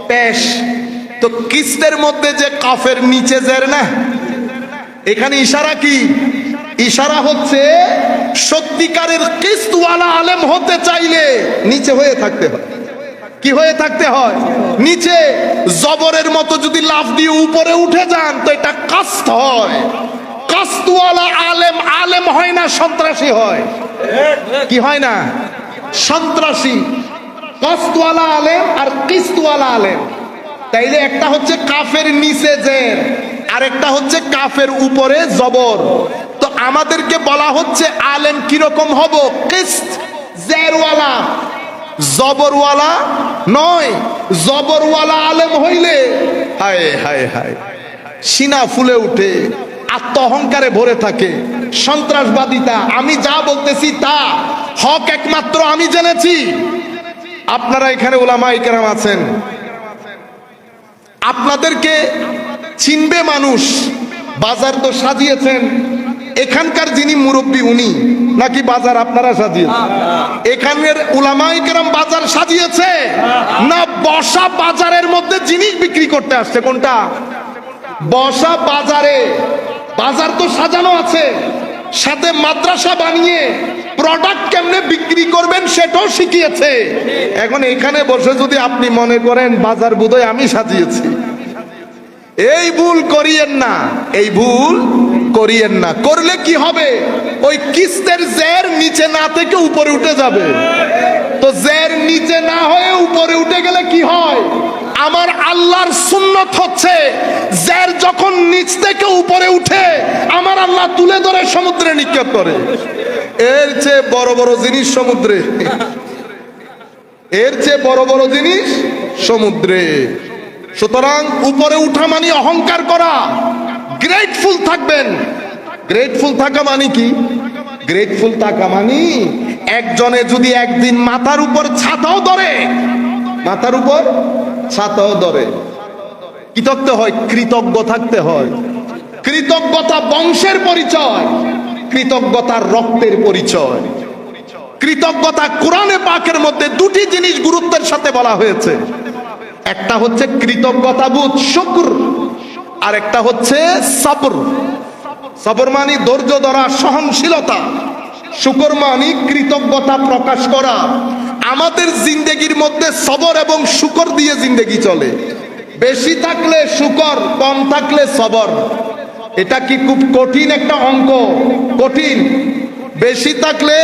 পেশ। তো কিস্তের মধ্যে যে কাফের নিচে জের না, এখানে ইশারা কি? ইশারা হচ্ছে সত্যিকারের কিস্তওয়ালা আলেম হতে চাইলে নিচে হয়ে থাকতে হয়। কি হয়ে থাকতে হয়? নিচে। জবরের মতো যদি লাফ দিয়ে উপরে উঠে যান তো এটা কাস্ত হয়। কাস্তওয়ালা আলেম আলেম হয় না, সন্ত্রাসী হয়। কি হয় না? সন্ত্রাসী। কাস্তওয়ালা আলেম আর কিস্তওয়ালা আলেম। তাইলে একটা হচ্ছে কাফের নিচে জের, আর একটা হচ্ছে কাফের উপরে জবর। তো আমাদেরকে বলা হচ্ছে আলেম কিরকম হব? কিস্ত, জেরওয়ালা, জবরওয়ালা নয়। জবরওয়ালা আলেম হইলে হায় হায় হায়, সিনা ফুলে উঠে, আত্ম অহংকারে ভরে থাকে, সন্ত্রাসবাদিতা। আমি যা বলতেছি তা হক, একমাত্র আমি জেনেছি। আপনারা এখানে উলামায়ে কেরাম আছেন, আপনাদেরকে চিনবে মানুষ। বাজার তো সাজিয়েছেন, এখানকার যিনি মুরব্বী উনি নাকি বাজার আপনারা সাজিয়েছেন? এখানের উলামায়ে কেরাম বাজার সাজিয়েছে না বসা বাজারের মধ্যে জিনিস বিক্রি করতে আসছে? কোনটা? বসা বাজারে। বাজার তো সাজানো আছে, সাথে মাদ্রাসা বানিয়ে প্রোডাক্ট কেমনে বিক্রি করবেন সেটাও শিখিয়েছে। এখন এখানে বসে যদি আপনি মনে করেন বাজার বোধহয় আমি সাজিয়েছি, এই ভুল করিয়েন না, এই ভুল করিয়েন না। করলে কি হবে? ওই কিস্তের জের নিচে না থেকে উপরে উঠে যাবে। তো জের নিচে না হয়ে উপরে উঠে গেলে কি হয়? আমার আল্লাহর সুন্নত হচ্ছে জের যখন নিচ থেকে উপরে উঠে আমার আল্লাহ তুলে ধরে সমুদ্রে নিক্ষেপ করে। এর চেয়ে বড় বড় জিনিস সমুদ্রে, এর চেয়ে বড় বড় জিনিস সমুদ্রে। সুতরাং উপরে উঠা মানে অহংকার করা। গ্রেটফুল থাকবেন। গ্রেটফুল থাকা মানে কি? গ্রেটফুল থাকা মানে একজনে যদি একদিন মাথার উপর ছাতাও ধরে, মাথার উপর ছাতাও ধরে, কি থাকতে হয়? কৃতজ্ঞ থাকতে হয়। কৃতজ্ঞতা বংশের পরিচয়, কৃতজ্ঞতার রক্তের পরিচয়। কৃতজ্ঞতা কোরআনে পাকের মধ্যে দুটি জিনিস গুরুত্বের সাথে বলা হয়েছে। একটা হচ্ছে কৃতজ্ঞতাবোধ, শুকর, আর একটা হচ্ছে সবর। সবর মানে ধৈর্য ধরা, সহনশীলতা। শুকর মানে কৃতজ্ঞতা প্রকাশ করা। আমাদের জিন্দেগির মধ্যে সবর এবং শুকর দিয়ে জিন্দেগি চলে। বেশি থাকলে শুকর, কম থাকলে সবর। এটা কি খুব কঠিন একটা অঙ্ক? কঠিন। বেশি থাকলে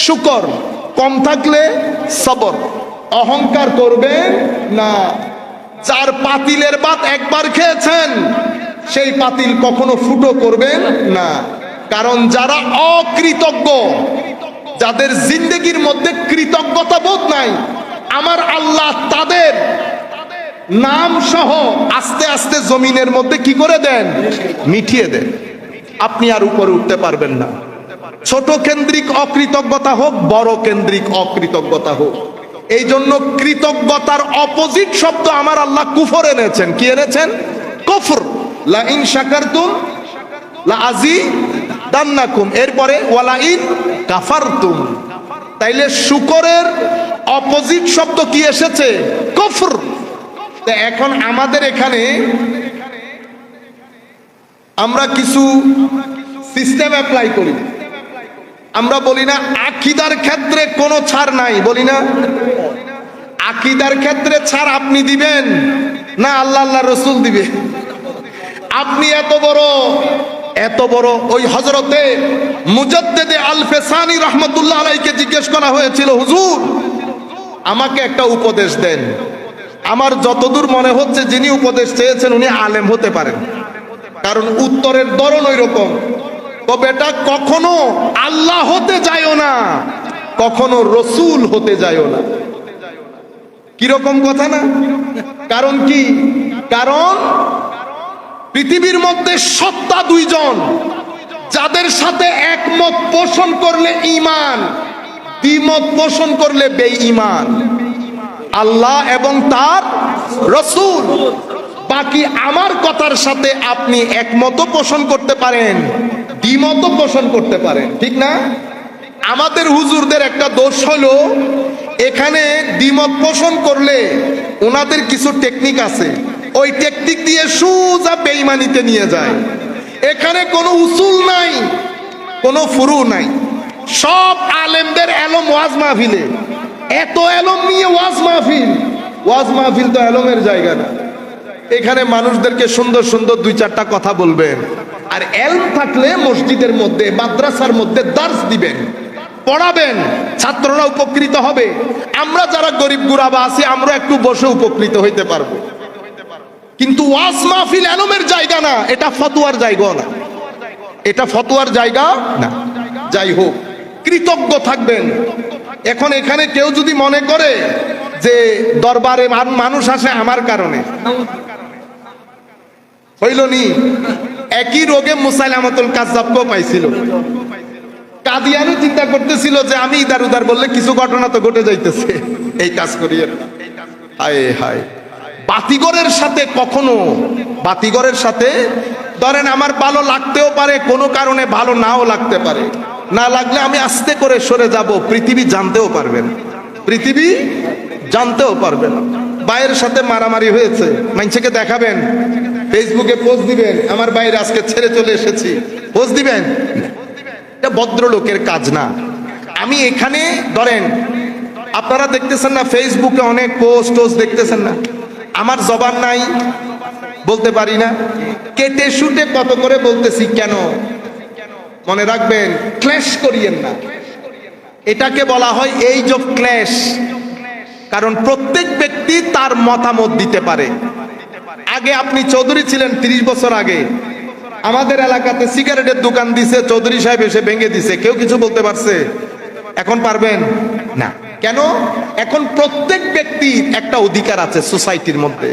শুকর, কম থাকলে সবর। অহংকার করবেন না। যার পাতিলের ভাত একবার খেয়েছেন, সেই পাতিল কখনো ফুটো করবেন না। কারণ যারা অকৃতজ্ঞ, যাদের জিন্দেগির মধ্যে কৃতজ্ঞতা বোধ নাই, আমার আল্লাহ তাদের নাম সহ আস্তে আস্তে জমিনের মধ্যে কি করে দেন? মিটিয়ে দেন। আপনি আর উপরে উঠতে পারবেন না। ছোট কেন্দ্রিক অকৃতজ্ঞতা হোক, বড় কেন্দ্রিক অকৃতজ্ঞতা হোক। এই জন্য কৃতজ্ঞতার অপোজিট শব্দ আমার আল্লাহ কুফর এনেছেন। কি এনেছেন? কুফর। লা ইন শাকারতুম লা আযীদান্নাকুম। এরপরে ওয়ালা ইন কাফারতুম। তাইলে শুকরের অপোজিট শব্দ কি এসেছে? কুফর। এখন আমাদের এখানে আমরা কিছু সিস্টেম অ্যাপ্লাই করি। আমরা বলি না আকীদার ক্ষেত্রে কোনো ছাড় নাই, বলি না? আকীদার ক্ষেত্রে ছাড় আপনি দিবেন না আল্লাহ আল্লাহ রসুল দিবে? আপনি এত বড় ওই হযরতে মুজাদ্দিদে আল ফেসানি রাহমাতুল্লাহ আলাইহিকে জিজ্ঞেস করা হয়েছিল, হুজুর আমাকে একটা উপদেশ দেন। আমার যতদূর মনে হচ্ছে যিনি উপদেশ চেয়েছেন উনি আলেম হতে পারেন, কারণ উত্তরের ধরন ওই রকম। তবে এটা কখনো আল্লাহ হতে যায়ও না, কখনো রসুল হতে যায়ও না। কিরকম কথা না? কারণ কি? কারণ পৃথিবীর মধ্যে সত্তা দুইজন, যাদের সাথে একমত পোষণ করলে ঈমান, দ্বিমত পোষণ করলে বেঈমান। আল্লাহ এবং তার রসুল। বাকি আমার কথার সাথে আপনি একমত পোষণ করতে পারেন, দ্বিমত পোষণ করতে পারেন, ঠিক না? আমাদের হুজুরদের একটা দোষ হলো, এখানে দ্বিমত পোষণ করলে ওনাদের কিছু টেকনিক আছে, ওই টেকনিক দিয়ে সোজা বেঈমানিতে নিয়ে যায়। এখানে কোনো উসুল নাই, কোনো ফুরু নাই। সব আলেমদের এলম ওয়াজ মাহফিলে, এত এলম নিয়ে ওয়াজ মাহফিল। ওয়াজ মাহফিল তো এলমের জায়গা না। এখানে মানুষদেরকে সুন্দর সুন্দর দুই চারটা কথা বলবেন, আর এলম থাকলে মসজিদের মধ্যে মাদ্রাসার মধ্যে দার্স দিবেন, পড়াবেন, ছাত্ররা উপকৃত হবে। আমরা যারা গরিব গুরাবা আছি আমরা একটু বসে উপকৃত হইতে পারবো। কিন্তু ওয়াজ মাহফিল এলমের জায়গা না, এটা ফতোয়ার জায়গা না, এটা ফতোয়ার জায়গা না। যাই হোক, কৃতজ্ঞ থাকবেন। এখন এখানে কেউ যদি মনে করে যে দরবারে মানুষ আসে আমার কারণে, হইল নি? একই রোগে মুসাইলামাতুল কাযযাবকেও পাইছিল। কাদিয়ানও চিন্তা করতেছিল যে আমি ইদার উদার বললে কিছু ঘটনা তো ঘটে যাইতেছে, এই কাজ করিয়ে। হায় হায়, বাতিগরের সাথে কখনো, বাতিগরের সাথে ধরেন আমার ভালো লাগতেও পারে, কোনো কারণে ভালো নাও লাগতে পারে। না লাগলে আমি আস্তে করে সরে যাব, পৃথিবী জানতেও পারবেন, পৃথিবী জানতেও পারবেন। ভাইয়ের সাথে মারামারি হয়েছে, মানুষকে দেখাবেন, ফেসবুকে পোস্ট দিবেন, আমার ভাইয়ের আজকে ছেড়ে চলে এসেছি, পোস্ট দিবেন। এটা ভদ্রলোকের কাজ না। আমি এখানে ধরেন আপনারা দেখতেছেন না ফেসবুকে অনেক পোস্ট টোস্ট দেখতেছেন না, আমার জবান নাই, বলতে পারি না, কেটে শুটে কত করে বলতেছি। কেন? মনে রাখবেন, ক্লেশ করিয়েন না। এটাকে বলা হয় এইজ অফ ক্লেশ। কারণ প্রত্যেক ব্যক্তি তার মতামত দিতে পারে। আগে আপনি চৌধুরী ছিলেন, 30 বছর আগে আমাদের এলাকাতে সিগারেটের দোকান দিছে, চৌধুরী সাহেব এসে ভেঙে দিছে, কেউ কিছু বলতে পারছে? এখন পারবেন না। কেন? এখন প্রত্যেক ব্যক্তির একটা অধিকার আছে সোসাইটির মধ্যে।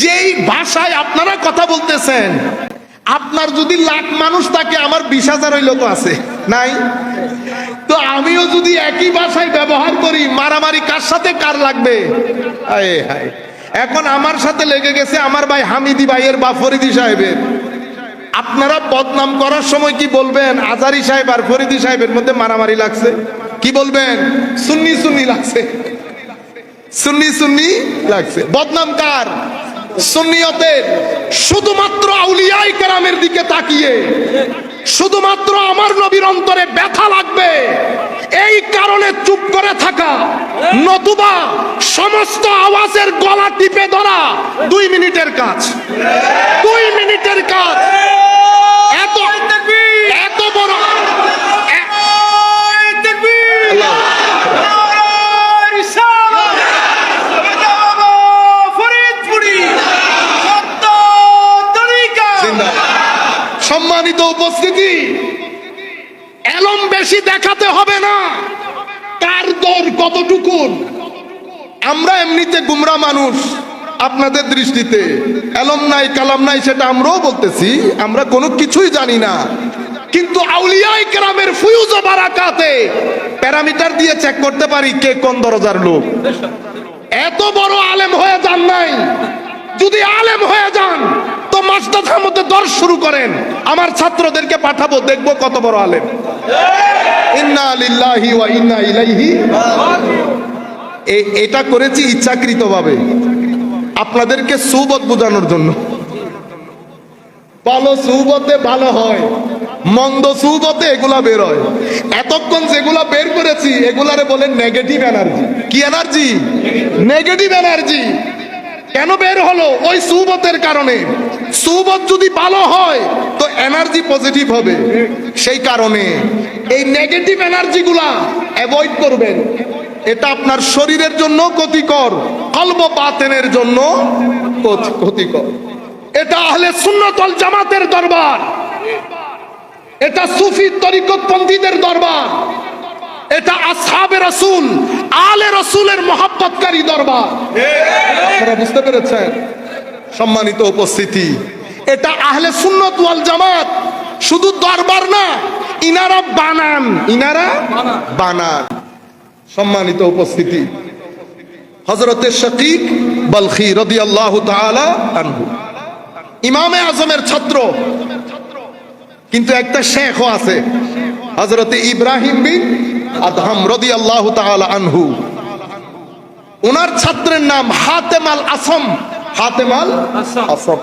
যেই ভাষায় আপনারা কথা বলতেছেন, আপনার যদি লাখ মানুষ থাকে, আমার 20,000 লোক আছে, নাই? তো আমিও যদি একই ভাষায় ব্যবহার করি, মারামারি কার সাথে কার লাগবে? হায় হায়, এখন আমার সাথে লেগে গেছে আমার ভাই হামিদি ভাইয়ের বা ফরিদি সাহেবের। আপনারা বদনাম করার সময় কি বলবেন? আজারি সাহেব আর ফরিদি সাহেবের মধ্যে মারামারি লাগছে, কি বলবেন? সুন্নি সুন্নি লাগছে, সুন্নি সুন্নি লাগছে। বদনাম কার? সুন্নিয়তের। শুধুমাত্র আউলিয়ায়ে কেরামের দিকে তাকিয়ে শুধুমাত্র আমার নবীর অন্তরে ব্যথা লাগবে এই কারণে চুপ করে থাকা, নতুবা সমস্ত আওয়াজের গলা টিপে ধরা 2 মিনিটের কাজ। 2 মিনিটের কাজ। এত এত বড় সম্মানিত উপস্থিতি, এলম বেশি দেখাতে হবে না কার দর কতটুকু। আমরা এমনিতে গুমরা মানুষ, আপনাদের দৃষ্টিতে এলম নাই কালাম নাই সেটা আমরাও বলতেছি, আমরা কোনো কিছুই জানি না। কিন্তু আউলিয়ায়ে কেরামের ফুয়ুজ ও বারাকাতে প্যারামিটার দিয়ে চেক করতে পারি কে কোন দরজার লোক। এত বড় আলেম হয়ে যান নাই, যদি আলেম হয়ে যান তো মাসদাদের মধ্যে দর্শ শুরু করেন, আমার ছাত্রদেরকে পাঠাবো, দেখবো কত বড় আলেম। ইন্না লিল্লাহি ওয়া ইন্না ইলাইহি। এটা করেছি ইচ্ছাকৃতভাবে আপনাদেরকে সুবত বোঝানোর জন্য। ভালো সুবতে ভালো হয়, মন্দ সুবতে এগুলা বের হয়। এতক্ষণ যেগুলা বের করেছি এগুলারে বলেন নেগেটিভ এনার্জি। কি এনার্জি? Negative energy. কেন বের হলো? ওই সুবতের কারণে। সুবত যদি ভালো হয় তো এনার্জি পজিটিভ হবে, সেই কারণে এই নেগেটিভ এনার্জি গুলা অ্যাভয়েড করবেন। এটা আপনার শরীরের জন্য ক্ষতিকর, কলব বাতেনের জন্য ক্ষতিকর। এটা আহলে সুন্নাত ওয়াল জামাতের দরবার, এটা সুফি তরিকতপন্থীদের দরবার, এটা আসহাবে রাসূল আলে রাসূলের মহব্বতকারী দরবার। আপনারা বুঝতে পেরেছেন? সম্মানিত উপস্থিতি, এটা আহলে সুন্নাত ওয়াল জামাত শুধু দরবার না, ইনারা বানান, ইনারা বানান। সম্মানিত উপস্থিতি, হযরতে শাকিক বলখি রাদিয়াল্লাহু তাআলা আনহু ইমামে আজমের ছাত্র, কিন্তু একটা শেখও আছে, হযরতে ইব্রাহিম বিন আদহাম রাদিয়াল্লাহু তাআলা আনহু। ওনার ছাত্রের নাম হাতেম আল আসম। হাতেম আল আসম,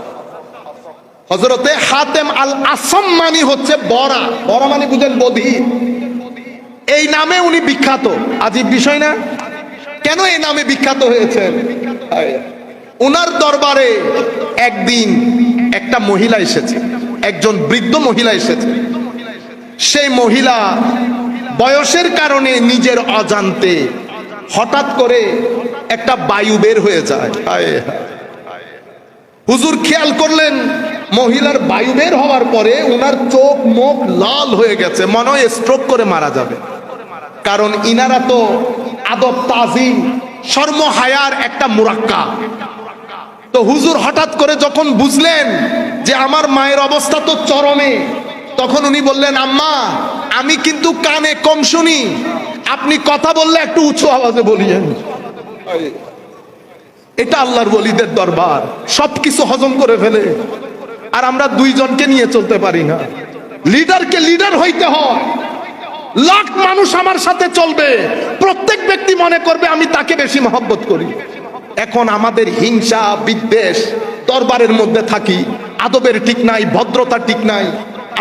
হযরতে হাতেম আল আসম মানে হচ্ছে বড়া। বড়া মানে বুঝেন বধির। এই নামে উনি বিখ্যাত। আজীব বিষয় না? কেন এই নামে বিখ্যাত হয়েছেন? উনার দরবারে একদিন একটা মহিলা এসেছে, একজন বৃদ্ধ মহিলা এসেছে। সেই মহিলা বয়সের কারণে নিজের অজান্তে হঠাৎ করে একটা বায়ু বের হয়ে যায়। হুজুর খেয়াল করলেন মহিলার বায়ু বের হওয়ার পরে উনার চোখ মুখ লাল হয়ে গেছে, মনে হয় স্ট্রোক করে মারা যাবে। কারণ ইনারা তো আদব তাজিম শর্ম হায়ার একটা মুরাক্কা। তো হুজুর হঠাৎ করে যখন বুঝলেন যে আমার মায়ের অবস্থা তো চরমে, তখন উনি বললেন, আম্মা আমি কিন্তু কানে কম শুনি, আপনি কথা বললে একটু উঁচু আওয়াজে বলিয়েন। এটা আল্লাহর ওলিদের দরবার, সবকিছু হজম করে ফেলে। আর আমরা দুইজনকে নিয়ে চলতে পারি না। লিডারকে লিডার হইতে হয়। লাখ মানুষ আমার সাথে চলবে, প্রত্যেক ব্যক্তি মনে করবে আমি তাকে বেশি মহব্বত করি। এখন আমাদের হিংসা বিদ্বেষ দরবারের মধ্যে থাকি, আদবের ঠিক নাই, ভদ্রতা ঠিক নাই।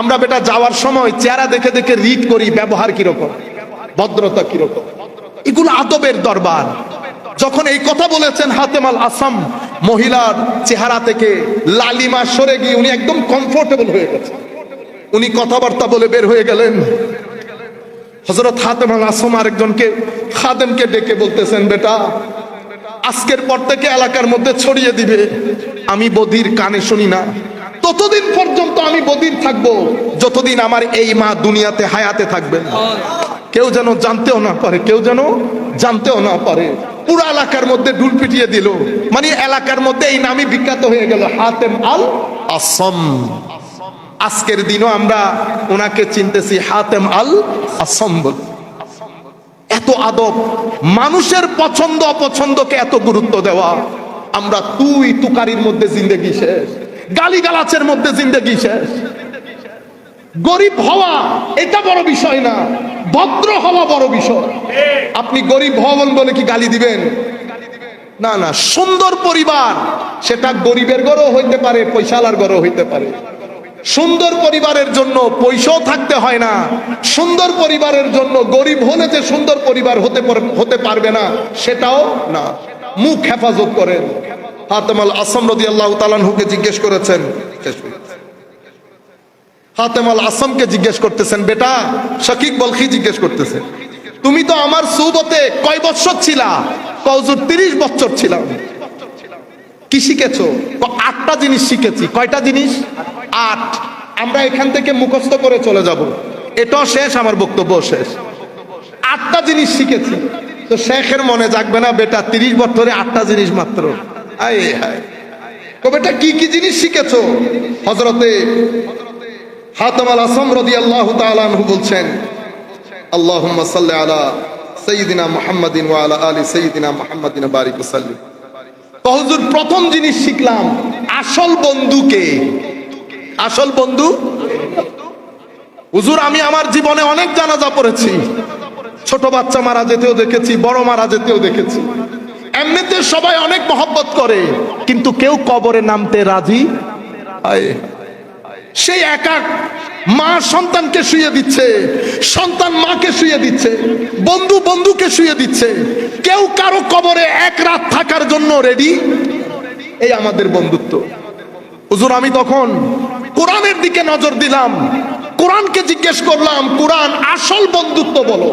আমরা বেটা যাওয়ার সময় চেহারা দেখে দেখে রিড করি, ব্যবহার কিরকম, ভদ্রতা কিরকম। এগুলো আদবের দরবার। যখন এই কথা বলেছেন হাতেম আল আসম, মহিলার চেহারা থেকে লালিমা সরে গিয়ে উনি একদম কমফোর্টেবল হয়ে গেছে। উনি কথাবার্তা বলে বের হয়ে গেলেন। হযরত হাতেম আল আসম আরেকজনকে খাদেমকে ডেকে বলতেছেন, বেটা আজকের পর থেকে এলাকার মধ্যে ছড়িয়ে দিবে আমি বধির, কানে শুনি না। ততদিন পর্যন্ত আমি বধির থাকবো যতদিন আমার এই মা দুনিয়াতে হায়াতে থাকবে। কেউ যেন জানতেও না পারে, কেউ যেন জানতেও না পারে। পুরো এলাকার মধ্যে ঢুল পিটিয়ে দিল, মানে এলাকার মধ্যে এই নামই বিখ্যাত হয়ে গেল, হাতেম আল আসম। আজকের দিনও আমরা ওনাকে চিনতেছি হাতেম আল আসম বলে। এত আদব, মানুষের পছন্দ অপছন্দকে এত গুরুত্ব দেওয়া। আমরা তুই তুকারির মধ্যে জিন্দেগি শেষ, গালিগালাচের মধ্যে জিন্দেগি শেষ। গরিব হওয়া এটা বড় বিষয় না, ভদ্র হওয়া বড় বিষয়। আপনি গরিব হবেন বলে কি গালি দিবেন? না না, সুন্দর পরিবার, সেটা গরিবের ঘরও হইতে পারে, পয়সালার ঘরও হইতে পারে। সুন্দর পরিবারের জন্য পয়সাও থাকতে হয় না, সুন্দর পরিবারের জন্য গরিব হলে যে সুন্দর পরিবার হতে পারবে না সেটাও না। মুখ হেফাজত করেন। হাতেম আল আসম রাদিয়াল্লাহু তাআলা আনহুকে জিজ্ঞেস করেছেন, হাতেম আল আসমকে জিজ্ঞেস করতেছেন, বেটা শাকিক বলখি জিজ্ঞেস করতেছেন, তুমি তো আমার সুহবতে কয় বছর ছিলা? হুজুর 30 বছর ছিলাম। কি শিখেছো? 8টা জিনিস শিখেছি। কয়টা জিনিস? 8। আমরা এখান থেকে মুখস্থ করে চলে যাব, এটাও শেষ, আমার বক্তব্য শেষ। 8টা জিনিস শিখেছি। তো শেখের মনে জাগবে না, বেটা 30 বছরে 8টা জিনিস মাত্র? আয় হায়, বেটা কি কি জিনিস শিখেছো? হযরতে হাতেম আল আসম রাদিয়াল্লাহু তাআলা আনহু বলছেন, আল্লাহুম্মা সাল্লি আলা সাইয়্যিদিনা মুহাম্মাদিন ওয়া আলা আলি সাইয়্যিদিনা মুহাম্মাদিন বারিক ওয়া সাল্লিম। হুজুর প্রথম জিনিস শিখলাম, আসল বন্ধুকে। আসল বন্ধু হুজুর, আমি আমার জীবনে অনেক জানাজা পড়েছি, ছোট বাচ্চা মারা যেতেও দেখেছি, বড় মারা যেতেও দেখেছি। এমনিতে সবাই অনেক মহব্বত করে, কিন্তু কেউ কবরে নামতে রাজি। সেই একা মা সন্তানকে শুয়ে দিচ্ছে, সন্তান মাকে শুয়ে দিচ্ছে, বন্ধু বন্ধুকে শুয়ে দিচ্ছে, কেউ কারো কবরে এক রাত থাকার জন্য রেডি। এই আমাদের বন্ধুত্ব। হুজুর আমি তখন কোরআনের দিকে নজর দিলাম, কোরআনকে জিজ্ঞেস করলাম, কোরআন আসল বন্ধুত্ব বলো,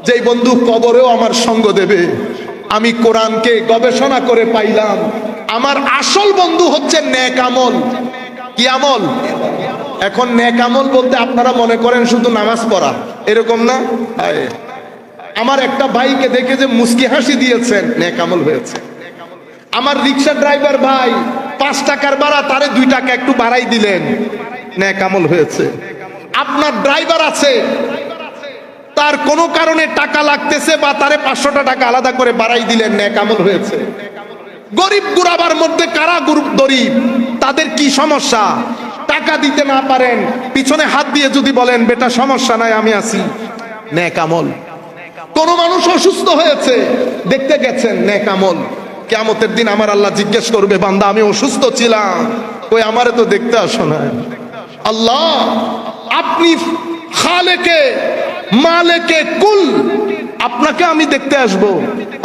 যেই বন্ধু কবরেও আমার সঙ্গ দেবে। আমি কোরআনকে গবেষণা করে পাইলাম, আমার আসল বন্ধু হচ্ছে নেক আমল। কি আমল? এখন নেক আমল বলতে আপনারা মনে করেন শুধু নামাজ পড়া, এরকম না। আমার একটা ভাইকে দেখে যে মুস্কি হাসি দিয়েছেন, নেক আমল হয়েছে। আমার রিক্সা ড্রাইভার ভাই 5 টাকার ভাড়া, তারে 2 টাকা একটু বাড়াই দিলেন, নেক আমল হয়েছে। আপনার ড্রাইভার আছে, তার কোনো কারণে টাকা লাগতেছে, বা তারে 500 টাকা আলাদা করে বাড়াই দিলেন, নেক আমল হয়েছে। গরিব গুরাবার মধ্যে কারা গরিব, তাদের কি সমস্যা? টাকা দিতে না পারেন, পিছনে হাত দিয়ে যদি বলেন, বেটা সমস্যা নাই আমি আছি, নেক আমল। কোন মানুষ অসুস্থ হয়েছে, দেখতে গেছেন, নেক আমল। কিয়ামতের দিন আমার আল্লাহ জিজ্ঞেস করবে, বান্দা আমি অসুস্থ ছিলাম, কই আমারে তো দেখতে আসো না। আল্লাহ, আপনি খালেকে মালেকে কুল, আপনাকে আমি দেখতে আসব।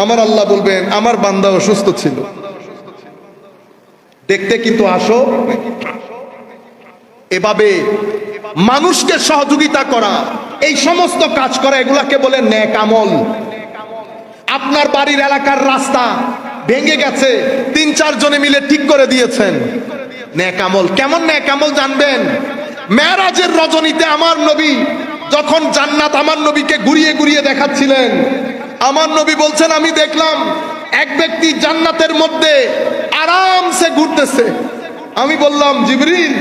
আমার আল্লাহ বলবেন, আমার বান্দা অসুস্থ ছিল, দেখতে কিন্তু আসো। এভাবে মানুষকে সহযোগিতা করা, এই সমস্ত কাজ করা, এগুলাকে বলে নেক আমল। আপনার বাড়ির এলাকার রাস্তা ভেঙে গেছে, 3-4 জনে মিলে ঠিক করে দিয়েছেন, নেক আমল। কেমন নেক আমল জানবেন? মেরাজের রজনীতে আমার নবী যখন জান্নাত আমার নবীকে ঘুরিয়ে ঘুরিয়ে দেখাচ্ছিলেন, আমার নবী বলছেন, আমি দেখলাম এক ব্যক্তি জান্নাতের মধ্যে আরামসে ঘুরতেছে। আমি বললাম, জিবরিল,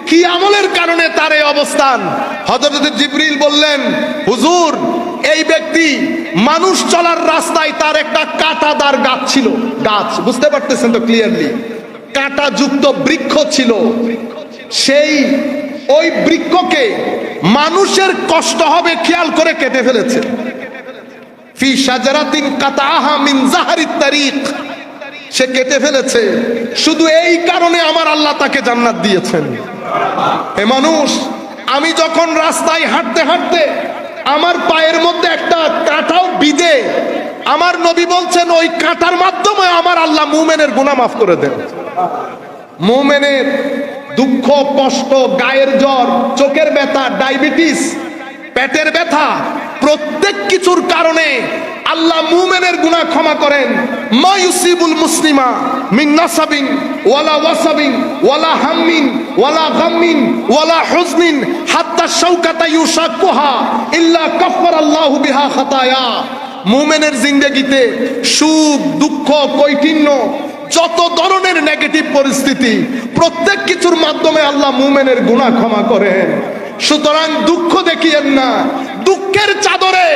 কি আমলের কারণে তার এই অবস্থান? হযরত জিবরিল বললেন, হুজুর, এই ব্যক্তি মানুষ চলার রাস্তায় তার একটা কাঁটাদার গাছ ছিল, গাছ, বুঝতে পারতেছেন তো ক্লিয়ারলি, কাঁটা যুক্ত বৃক্ষ ছিল। সেই ওই বৃক্ষকে মানুষের কষ্ট হবে খেয়াল করে কেটে ফেলেছে। ফি শাজারাতিন কাতাহা মিন জাহরিত তারিক, সে কেটে ফেলেছে। শুধু এই কারণে আমার আল্লাহ তাকে জান্নাত দিয়েছেন। এ মানুষ, আমি যখন রাস্তায় হাঁটতে হাঁটতে আমার পায়ের মধ্যে একটা কাঁটাও বিঁধে, আমার নবী বলছেন ওই কাঁটার মাধ্যমে আমার আল্লাহ মুমিনের গুনাহ মাফ করে দেন। মুমিনের দুঃখ কষ্ট, গায়ের জ্বর, চোখের ব্যথা, ডায়াবেটিস, পেটের ব্যথা, প্রত্যেক কিছুর কারণে আল্লাহ মুমিনের গুনাহ ক্ষমা করেন। মা ইউসিবুল মুসলিমা মিন নাসাবিন ওয়ালা ওয়াসাবিন ওয়ালা হাম্মিন ওয়ালা গাম্মিন ওয়ালা হুজনিন হাত্তা শাওকাতা ইউশাকুহা ইল্লা কাফফারাল্লাহু বিহা খাতায়া। মুমিনের জিন্দেগিতে সুখ, দুঃখ, কৈঠিন্য, যত ধরনের নেগেটিভ পরিস্থিতি, প্রত্যেক কিছুর মাধ্যমে আল্লাহ মুমিনের গুনাহ ক্ষমা করেন। সুতরাং দুঃখ দেখিয়েন না, দুঃখের চাদরে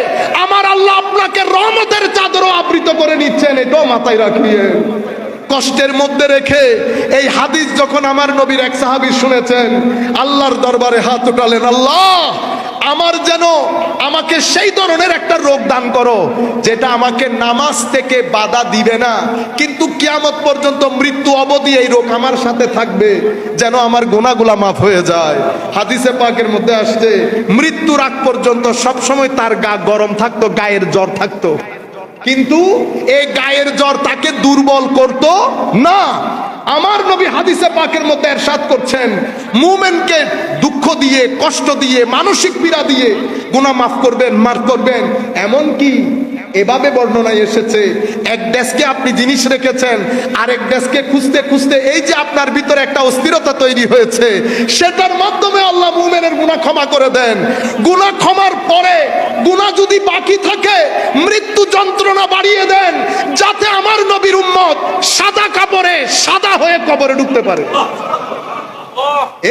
আমার আল্লাহ আপনাকে রহমতের চাদরও আবৃত করে নিচ্ছেন, এটাও মাথায় রাখিয়েন। কষ্টের মধ্যে রেখে এই হাদিস যখন আমার নবীর এক সাহাবী শুনেছেন, আল্লাহর দরবারে হাত উঠালেন, আল্লাহ, আমার যেন আমাকে সেই ধরনের একটা রোগ দান করো যেটা আমাকে নামাজ থেকে বাধা দিবে না, কিন্তু কিয়ামত পর্যন্ত মৃত্যু অবধি এই রোগ আমার সাথে থাকবে, যেন আমার গুনাহগুলা মাফ হয়ে যায়। হাদিসে পাকের মধ্যে আসছে মৃত্যুর আগ পর্যন্ত সব সময় তার গা গরম থাকতো, গায়ের জ্বর থাকতো, কিন্তু এই গায়ের জ্বর তাকে দুর্বল করত না। আমার নবী হাদিসে পাকের মধ্যে ইরশাদ করছেন, মুমিনকে দুঃখ দিয়ে, কষ্ট দিয়ে, মানসিক পীড়া দিয়ে গুনাহ মাফ করবেন, মাফ করবেন। এমন কি এভাবে বর্ণনায় এসেছে, এক ডেস্কে আপনি জিনিস রেখেছেন, আরেক ডেস্কে খুঁজতে খুঁজতে এই যে আপনার ভিতরে একটা অস্থিরতা তৈরি হয়েছে, সেটার মাধ্যমে আল্লাহ মুমিনের গুনাহ ক্ষমা করে দেন। গুনাহ ক্ষমার পরে গুনাহ যদি বাকি থাকে, মৃত্যু যন্ত্রণা বাড়িয়ে দেন, যাতে আমার নবীর উম্মত সাদা কাপড়ে সাদা হয়ে কবরে ঢুকতে পারে।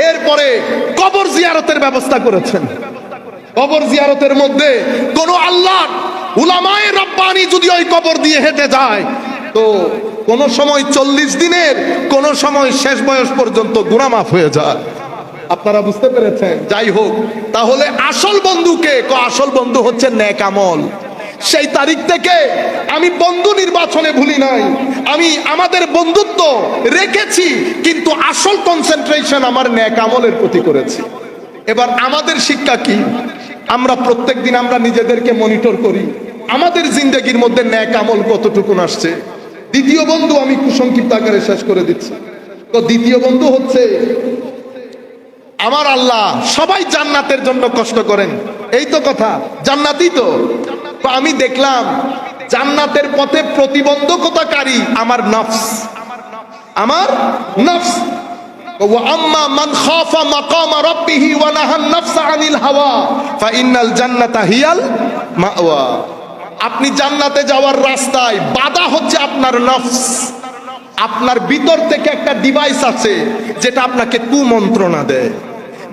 এরপরে কবর জিয়ারতের ব্যবস্থা করেছেন। কবর জিয়ারতের মধ্যে কোন আল্লাহ উলামায়ে রব্বানি যদি ওই কবর দিয়ে হেঁটে যায়, তো কোন সময় 40 দিনের, কোন সময় শেষ বয়স পর্যন্ত গুনাহ মাফ হয়ে যায়। আপনারা বুঝতে পেরেছেন? যাই হোক, তাহলে আসল বন্ধুকে, আসল বন্ধু হচ্ছে নেক আমল। সেই তারিখ থেকে আমি বন্ধু নির্বাচনে ভুলি নাই, আমি আমাদের বন্ধুত্ব রেখেছি, কিন্তু আসল কনসেন্ট্রেশন আমার নেক আমলের প্রতি করেছি। এবার আমাদের শিক্ষা কি? আমরা প্রত্যেকদিন আমরা নিজেদেরকে মনিটর করি, আমাদের জিন্দেগির মধ্যে নেক আমল কতটুকুন আসছে। দ্বিতীয় বন্ধু আমি সংক্ষিপ্ত আকারে শেষ করে দিচ্ছি। তো দ্বিতীয় বন্ধু হচ্ছে আমার আল্লাহ সবাই জান্নাতের জন্য কষ্ট করেন, এই তো কথা, জান্নাতই তো। আমি দেখলাম জান্নাতের পথে প্রতিবন্ধকতাকারী আমার নফস, আমার নফস। ওয়াম্মা মান খাফা মাকামা রাব্বিহি ওয়া নাহান নাফসা আনিল হাওয়া ফাইন্নাল জান্নাতা হিয়াল মাওয়া। আপনি জান্নাতে যাওয়ার রাস্তায় বাধা হচ্ছে আপনার নফস। আপনার ভিতর থেকে একটা ডিভাইস আছে যেটা আপনাকে কুমন্ত্রণা দেয়,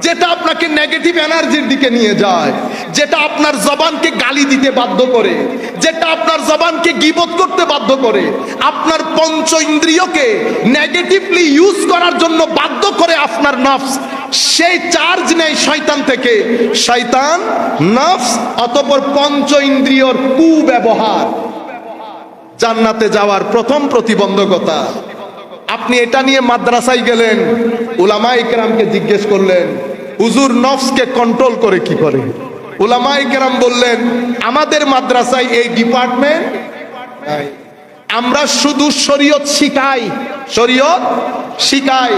যেটা আপনাকে নেগেটিভ এনার্জির দিকে নিয়ে যায়, যেটা আপনার জবানকে গালি দিতে বাধ্য করে, যেটা আপনার জবানকে গীবত করতে বাধ্য করে, আপনার পঞ্চ ইন্দ্রিয়কে নেগেটিভলি ইউজ করার জন্য বাধ্য করে আপনার নফস। সেই চার্জ নেই শয়তান থেকে, শয়তান নফস, অতঃপর পঞ্চ ইন্দ্রিয়র কুব্যবহার জান্নাতে যাওয়ার প্রথম প্রতিবন্ধকতা। আপনি এটা নিয়ে মাদ্রাসায় গেলেন, উলামায়ে কেরামকে জিজ্ঞেস করলেন, হুজুর নফসকে কন্ট্রোল করে কি করে? উলামায়ে কেরাম বললেন, আমাদের মাদ্রাসায় এই ডিপার্টমেন্ট নাই, আমরা শুধু শরীয়ত শিখাই, শরীয়ত শিখাই,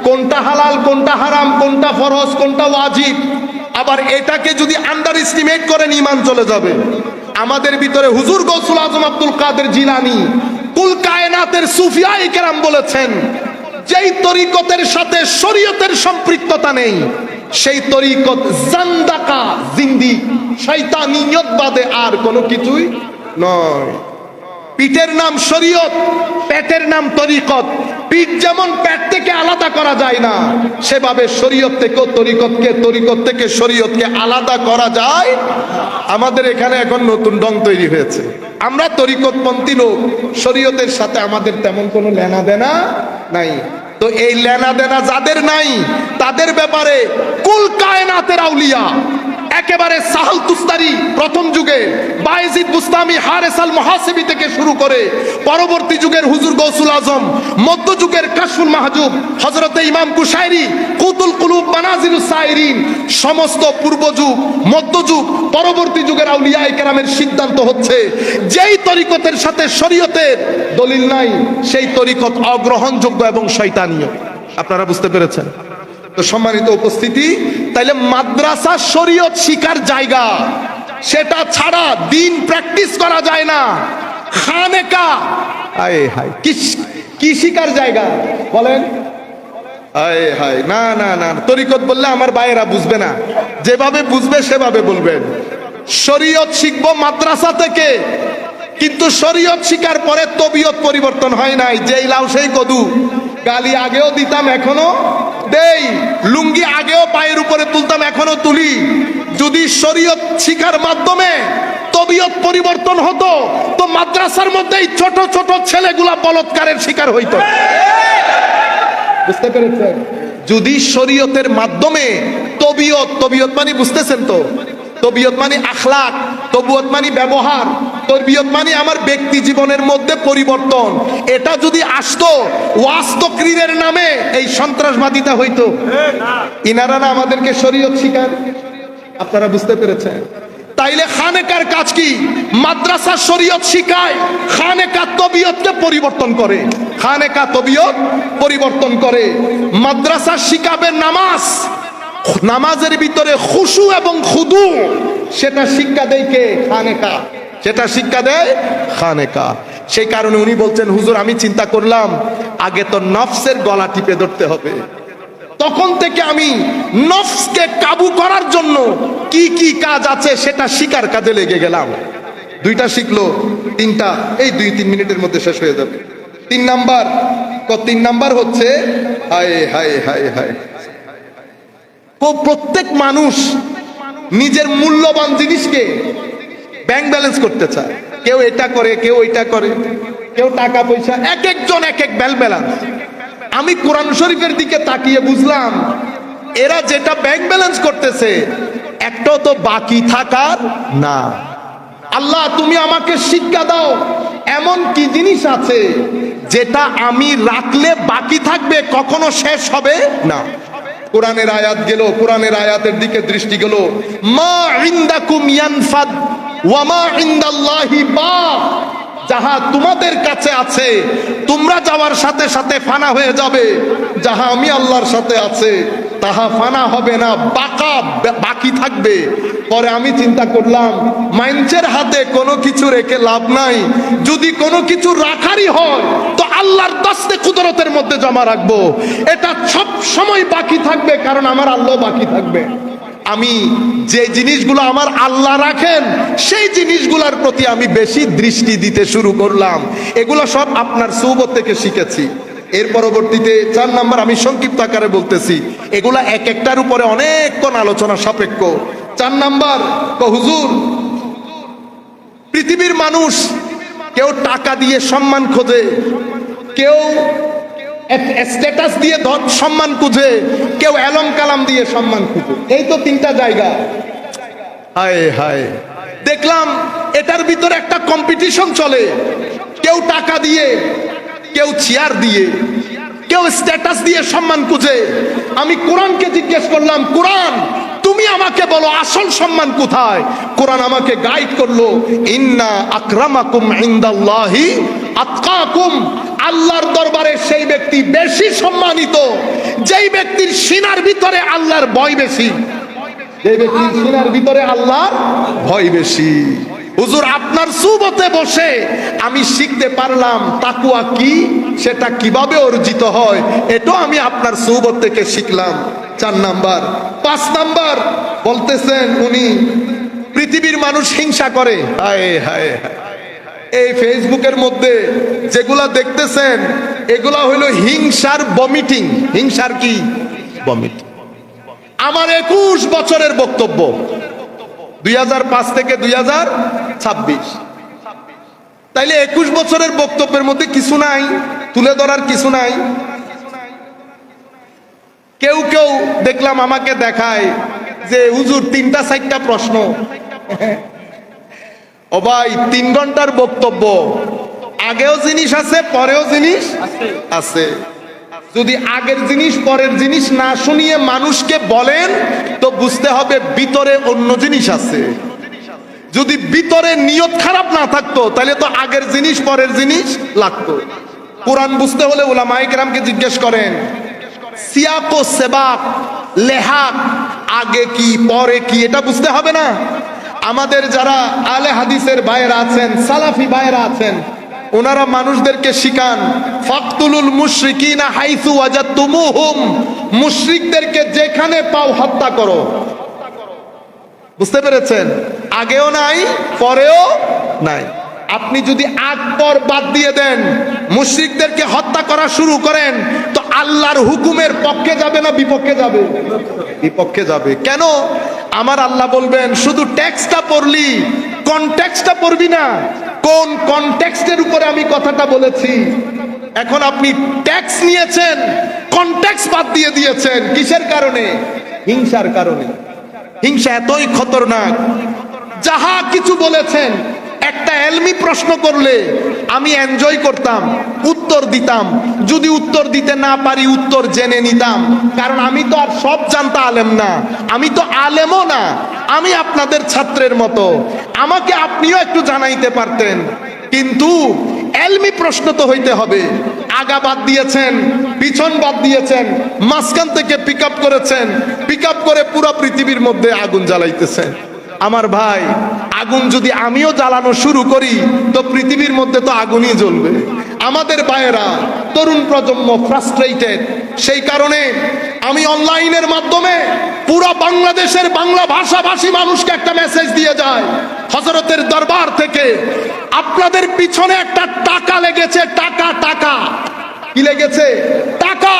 কোনটা হালাল, কোনটা হারাম, কোনটা ফরজ, কোনটা ওয়াজিব। আবার এটাকে যদি আন্ডার এস্টিমেট করেন ঈমান চলে যাবে। আমাদের ভিতরে হুজুর গৌসুল আজম আব্দুল কাদের জিলানী কুল কায়নাতের সুফিয়ায়ে কেরাম বলেছেন, যেই তরিকতের সাথে শরীয়তের সম্পৃক্ততা নেই সেই তরিকত জান্দাকা, জিন্দি, শয়তানিয়ত বাদে আর কোনো কিছুই নয়। পিঠের নাম শরীয়ত, পেটের নাম তরিকত। পিঠ যেমন পেট থেকে আলাদা করা যায় না, সেভাবে শরীয়ত থেকেও তরিকতকে, তরিকত থেকে শরীয়তকে আলাদা করা যায়। আমাদের এখানে এখন নতুন ঢং তৈরি হয়েছে, আমরা তরিকতপন্থী লোক, শরীয়তের সাথে আমাদের তেমন কোনো লেনা দেনা নাই। তো এই লেনা দেনা যাদের নাই, তাদের ব্যাপারে কুল কায়নাতের আউলিয়া, একেবারে সাহাল তুস্তারি প্রথম যুগে, বায়েজিদ বুস্তামি, হারেস আল মুহাসিবি থেকে শুরু করে পরবর্তী যুগের হুজুর গৌসুল আজম, মধ্যযুগের কাশফুল মাহজুব, হযরতে ইমাম কুশাইরি, কুতুল কুলুব, মানাজিলুস সাইরিন, সমস্ত পূর্বযুগ, মধ্যযুগ, পরবর্তী যুগের আউলিয়ায়ে কেরামের সিদ্ধান্ত হচ্ছে, যেই তরিকতের সাথে শরীয়তের দলিল নাই সেই তরিকত অগ্রহণযোগ্য এবং শয়তানীয়। আপনারা বুঝতে পেরেছেন? তো সম্মানিত উপস্থিতি, তাইলে মাদ্রাসা শরীয়ত শিকার জায়গা, সেটা ছাড়া দিন প্র্যাকটিস করা যায় না। খানেকা আয় হায় কি শিকার জায়গা বলেন? আয় হায়, না না না, তরিকত বললে আমার ভাইয়েরা বুঝবে না, যেভাবে বুঝবে সেভাবে বলবেন। শরীয়ত শিখবো মাদ্রাসা থেকে, কিন্তু শরীয়ত শিকার পরে তবিয়ত পরিবর্তন হয় নাই। যেই লাউ সেই কদু, গালি আগেও দিতাম এখনো দেই, লুঙ্গি আগেও পায়ের উপরে তুলতাম এখনো তুলি। যদি শরীয়ত শিখার মাধ্যমে তবিয়ত পরিবর্তন হতো, তো মাদ্রাসার মধ্যেই ছোট ছোট ছেলেগুলা বলৎকারের শিকার হইতো। বুঝতে পেরেছেন? যদি শরীয়তের মাধ্যমে তবিয়ত, তবিয়ত মানে বুঝতেছেন তো, তবিয়ত মানে আখলাক, তবিয়ত মানে ব্যবহার, তরবিয়ত মানে আমার ব্যক্তি জীবনের মধ্যে পরিবর্তন। এটা যদি আসতো ওয়াস্তক্রিরের নামে এই সন্ত্রাসবাদিতা হইতো। ইনারা না আমাদেরকে শরীয়ত শিখান, আপনারা বুঝতে পেরেছেন? তাইলে খানেকার কাজ কি? মাদ্রাসা শরীয়ত শিখায়, খানেকা তবিয়তকে পরিবর্তন করে, খানেকা তবিয়ত পরিবর্তন করে। মাদ্রাসা শিখাবে নামাজ, নামাজের ভিতরে খুশু এবং খুদু, সেটা শিক্ষা দেয় কে? খানেকা, সেটা শিক্ষা দেয় খানেকা। সেই কারণে উনি বলছেন, হুজুর আমি চিন্তা করলাম আগে তো নফসের গলা টিপে ধরতে হবে। তখন থেকে আমি নফসকে কাবু করার জন্য কি কি কাজ আছে সেটা শিকার কাজে লেগে গেলাম। দুইটা শিখলো, তিনটা এই 2-3 মিনিটের মধ্যে শেষ হয়ে যাবে। 3 নাম্বার হচ্ছে হায় হায় হায় হায়, প্রত্যেক মানুষ নিজের মূল্যবান জিনিসকে ব্যাংক ব্যালেন্স করতে চায়। কেউ এটা করে, কেউ ওইটা করে, কেউ টাকা পয়সা, এক একজন এক এক ব্যালেন্স। আমি কোরআন শরীফের দিকে তাকিয়ে বুঝলাম এরা যেটা ব্যাংক ব্যালেন্স করতেছে একটাও তো বাকি থাকার না। আল্লাহ তুমি আমাকে শিক্ষা দাও, এমন কি জিনিস আছে যেটা আমি রাখলে বাকি থাকবে, কখনো শেষ হবে না। কোরআনের আয়াত গেল, কোরআনের আয়াতের দিকে দৃষ্টি গেল, মা ইনদাকুম ইয়ানফাদ ওয়া মা ইনদাল্লাহি বাক, যাহা তোমাদের কাছে আছে তোমরা যাওয়ার সাথে সাথে ফানা হয়ে যাবে, যাহা আমি আল্লাহর সাথে আছে তাহা ফানা হবে না, বাকি থাকবে। পরে আমি চিন্তা করলাম মানুষের হাতে কোনো কিছু রেখে লাভ নাই, যদি কোনো কিছু রাখারই হয় তো আল্লাহর দস্তে কুদরতের মধ্যে জমা রাখবো, এটা সব সময় বাকি থাকবে, কারণ আমার আল্লাহ বাকি থাকবে। আমি যে জিনিসগুলো আমার আল্লাহ রাখেন সেই জিনিসগুলোর প্রতি আমি বেশি দৃষ্টি দিতে শুরু করলাম। এগুলো সব আপনার সুবত থেকে শিখেছি। এর পরবর্তীতে 4 নাম্বার, আমি সংক্ষিপ্ত আকারে বলতেছি, এগুলা এক একটার উপরে অনেকক্ষণ আলোচনা সাপেক্ষ। 4 নাম্বার, হুজুর পৃথিবীর মানুষ কেউ টাকা দিয়ে সম্মান খোঁজে, কেউ স্ট্যাটাস দিয়ে সম্মান খুঁজে, কেউ এলম কালাম দিয়ে সম্মান খুঁজে। এই তো 3টা জায়গা। হায় হায়, দেখলাম এটার ভিতরে একটা কম্পিটিশন চলে, কেউ টাকা দিয়ে, কেউ চেয়ার দিয়ে, কেউ স্ট্যাটাস দিয়ে সম্মান খুঁজে। আমি কোরআনকে জিজ্ঞেস করলাম, কোরআন তুমি আমাকে বলো আসল সম্মান কোথায়? কোরআন আমাকে গাইড করলো, ইন্না আকরামাকুম ইনদাল্লাহি আতকাকুম, আল্লাহর দরবারে সেই ব্যক্তি বেশি সম্মানিত যেই ব্যক্তির সিনার ভিতরে আল্লাহর ভয় বেশি, যে ব্যক্তির সিনার ভিতরে আল্লাহর ভয় বেশি। হুজুর আপনার সুবতে বসে আমি শিখতে পারলাম তাকওয়া কি, সেটা কিভাবে অর্জিত হয়, এটাও আমি আপনার সুবত থেকে শিখলাম। 4 নাম্বার। 5 নাম্বার বলতেছেন উনি, পৃথিবীর মানুষ হিংসা করে। হায় হায় হায়, এই ফেসবুকের মধ্যে যেগুলা দেখতেছেন এগুলা হইল হিংসার বমিটিং। হিংসার কি? বমিটিং। আমার 21 বছরের বক্তব্য, 2005 থেকে 2026, তাইলে 21 বছরের বক্তব্যের মধ্যে কিছু নাই, তুলে ধরার কিছু নাই। কেউ কেউ দেখলাম আমাকে দেখায় যে হুজুর 3টা-4টা প্রশ্ন। ও ভাই, 3 ঘন্টার বক্তব্য, আগেও জিনিস আছে পরেও জিনিস আছে। যদি আগের জিনিস পরের জিনিস না শুনিয়ে মানুষকে বলেন তো বুঝতে হবে ভিতরে অন্য জিনিস আছে। যদি ভিতরে নিয়ত খারাপ না থাকতো তাহলে তো আগের জিনিস পরের জিনিস লাগতো। কোরআন বুঝতে হলে উলামায়ে কেরামকে জিজ্ঞেস করেন, সিয়াক ও সেবাক, লেহাক, আগে কি পরে কি, এটা বুঝতে হবে না? আমাদের যারা আলে হাদিসের ভাইয়েরা আছেন, সালাফি ভাইয়েরা আছেন, ওনারা মানুষদেরকে শিখান, ফাকতুলুল মুশরিকিনা হাইসু ওয়াজাতুমুহুম, মুশরিকদেরকে যেখানে পাও হত্যা করো। বুঝতে পেরেছেন? আগেও নাই পরেও নাই। আপনি যদি আগ পর বাদ দিয়ে দেন, মুশরিকদেরকে হত্যা করা শুরু করেন, তো আল্লাহর হুকুমের পক্ষে যাবে না বিপক্ষে যাবে? বিপক্ষে যাবে। কেন? আমার আল্লাহ বলবেন শুধু টেক্সটটা পড়লি, কনটেক্সটটা পড়বি না। কোন কনটেক্সটের উপরে আমি কথাটা বলেছি? এখন আপনি ট্যাক্স নিয়েছেন, কনটেক্সট বাদ দিয়ে দিয়েছেন। কিসের কারণে? হিংসার কারণে। হিংসা এতই খতরনাক, যাহা কিছু বলেছেন একটা এলমি প্রশ্ন করলে আমি এনজয় করতাম, উত্তর দিতাম। যদি উত্তর দিতে না পারি উত্তর জেনে নিতাম, কারণ আমি তো আর সব জানতা আলেম না, আমি তো আলেমও না, আমি আপনাদের ছাত্রের মতো। আমাকে আপনিও একটু জানাইতে পারতেন, কিন্তু এলমি প্রশ্ন তো হইতে হবে। আগা বাদ দিয়েছেন, পিছন বাদ দিয়েছেন, মাঝখান থেকে পিক আপ করেছেন, পিক আপ করে পুরো পৃথিবীর মধ্যে আগুন জ্বালাইতেছেন। আমার ভাই, আগুন যদি আমিও জ্বালানো শুরু করি তো পৃথিবীর মধ্যে তো আগুনই জ্বলবে। আমাদের ভাইয়েরা, তরুণ প্রজন্ম ফ্রাস্ট্রেটেড, সেই কারণে আমি অনলাইনের মাধ্যমে পুরো বাংলাদেশের বাংলা ভাষাভাষী মানুষকে একটা মেসেজ দিয়ে যায়, হযরতের দরবার থেকে আপনাদের পিছনে একটা টাকা লেগেছে, টাকা টাকা। কি লেগেছে? টাকা।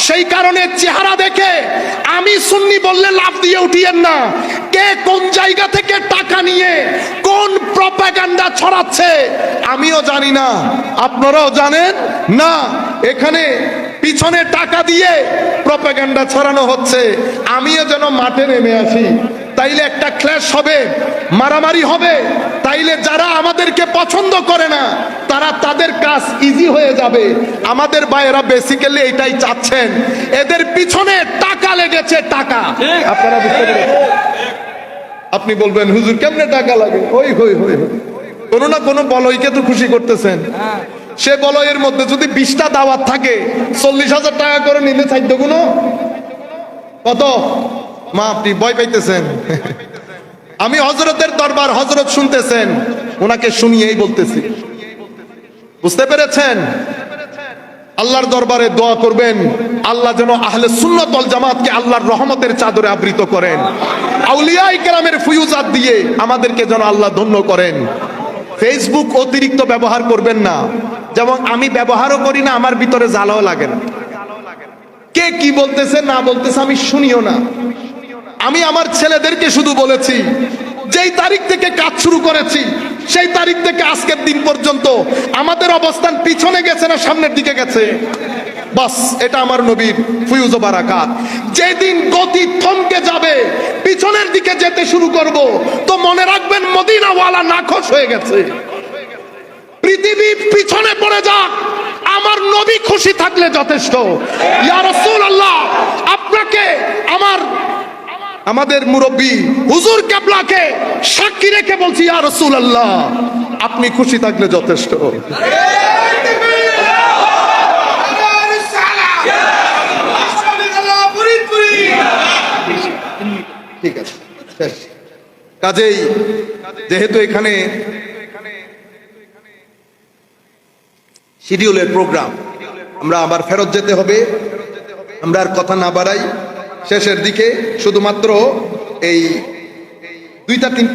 সেই কারণে চেহারা দেখে আমি সুন্নি বললে লাফ দিয়ে উঠিয়েন না। কে কোন জায়গা থেকে টাকা নিয়ে কোন প্রপাগান্ডা ছড়াচ্ছে আমিও জানি না, আপনারাও জানেন না। এখানে পিছনে টাকা দিয়ে প্রপাগান্ডা ছড়ানো হচ্ছে, আমিও যেন মাঠে নেমে আসি, তাইলে একটা ক্ল্যাশ হবে, মারামারি হবে। তাইলে যারা আমাদেরকে পছন্দ করে না তারা তাদের কাজ ইজি হয়ে যাবে। আমাদের ভাইয়েরা বেসিক্যালি এটাই চাচ্ছেন, এদের পিছনে টাকা লেগেছে, টাকা। আপনারা বুঝতে পেরেছেন? আপনি বলবেন হুজুর কেমনে টাকা লাগে? ওই হই হই হই, কোনো না কোনো বলয়কে তো খুশি করতেছেন। সে বলয়ের মধ্যে যদি 20টা দাওয়াত থাকে, 40,000 টাকা করে নিলে 14 গুণ কত? মা আপনি ভয় পাইতেছেন। আমি হযরতের দরবার, হযরত শুনতেছেন, ওনাকে শুনিয়েই বলতেছি, বুঝতে পেরেছেন? আল্লাহর দরবারে দোয়া করবেন, আল্লাহ যেন আহলে সুন্নাত ওয়াল জামাতকে আল্লাহর রহমতের চাদরে আবৃত করেন, আউলিয়ায়ে কেরামের ফুয়ুজাত দিয়ে আমাদেরকে যেন আল্লাহ ধন্য করেন। ফেসবুক অতিরিক্ত ব্যবহার করবেন না, যেমন আমি ব্যবহারও করি না, আমার ভিতরে জ্বালাও লাগে না। কে কি বলতেছে না বলতেছে আমি শুনিও না। আমি আমার ছেলেদেরকে শুধু বলেছি, যেই তারিখ থেকে কাজ শুরু করেছি সেই তারিখ থেকে আজকের দিন পর্যন্ত আমাদের অবস্থান পিছনে গেছে না সামনের দিকে গেছে? বাস, এটা আমার নবীর ফুয়ুজ ও বারাকাত। যেদিন গতি থমকে যাবে, পিছনের দিকে যেতে শুরু করব, তো মনে রাখবেন মদিনাওয়ালা নাখোশ হয়ে গেছে। পৃথিবী পিছনে পড়ে যাক, আমার নবী খুশি থাকলে যথেষ্ট। ইয়া রাসূলুল্লাহ, আপনাকে আমাদের মুরব্বী হুজুর কেবলাকে সাক্ষী রেখে বলছি, ইয়া রাসূলুল্লাহ আপনি খুশি থাকলে যথেষ্ট। ঠিক আছে, কাজেই যেহেতু এখানে শিডিউলের প্রোগ্রাম, আমরা আবার ফেরত যেতে হবে, আমরা আর কথা না বাড়াই, শেষের দিকে শুধুমাত্র এই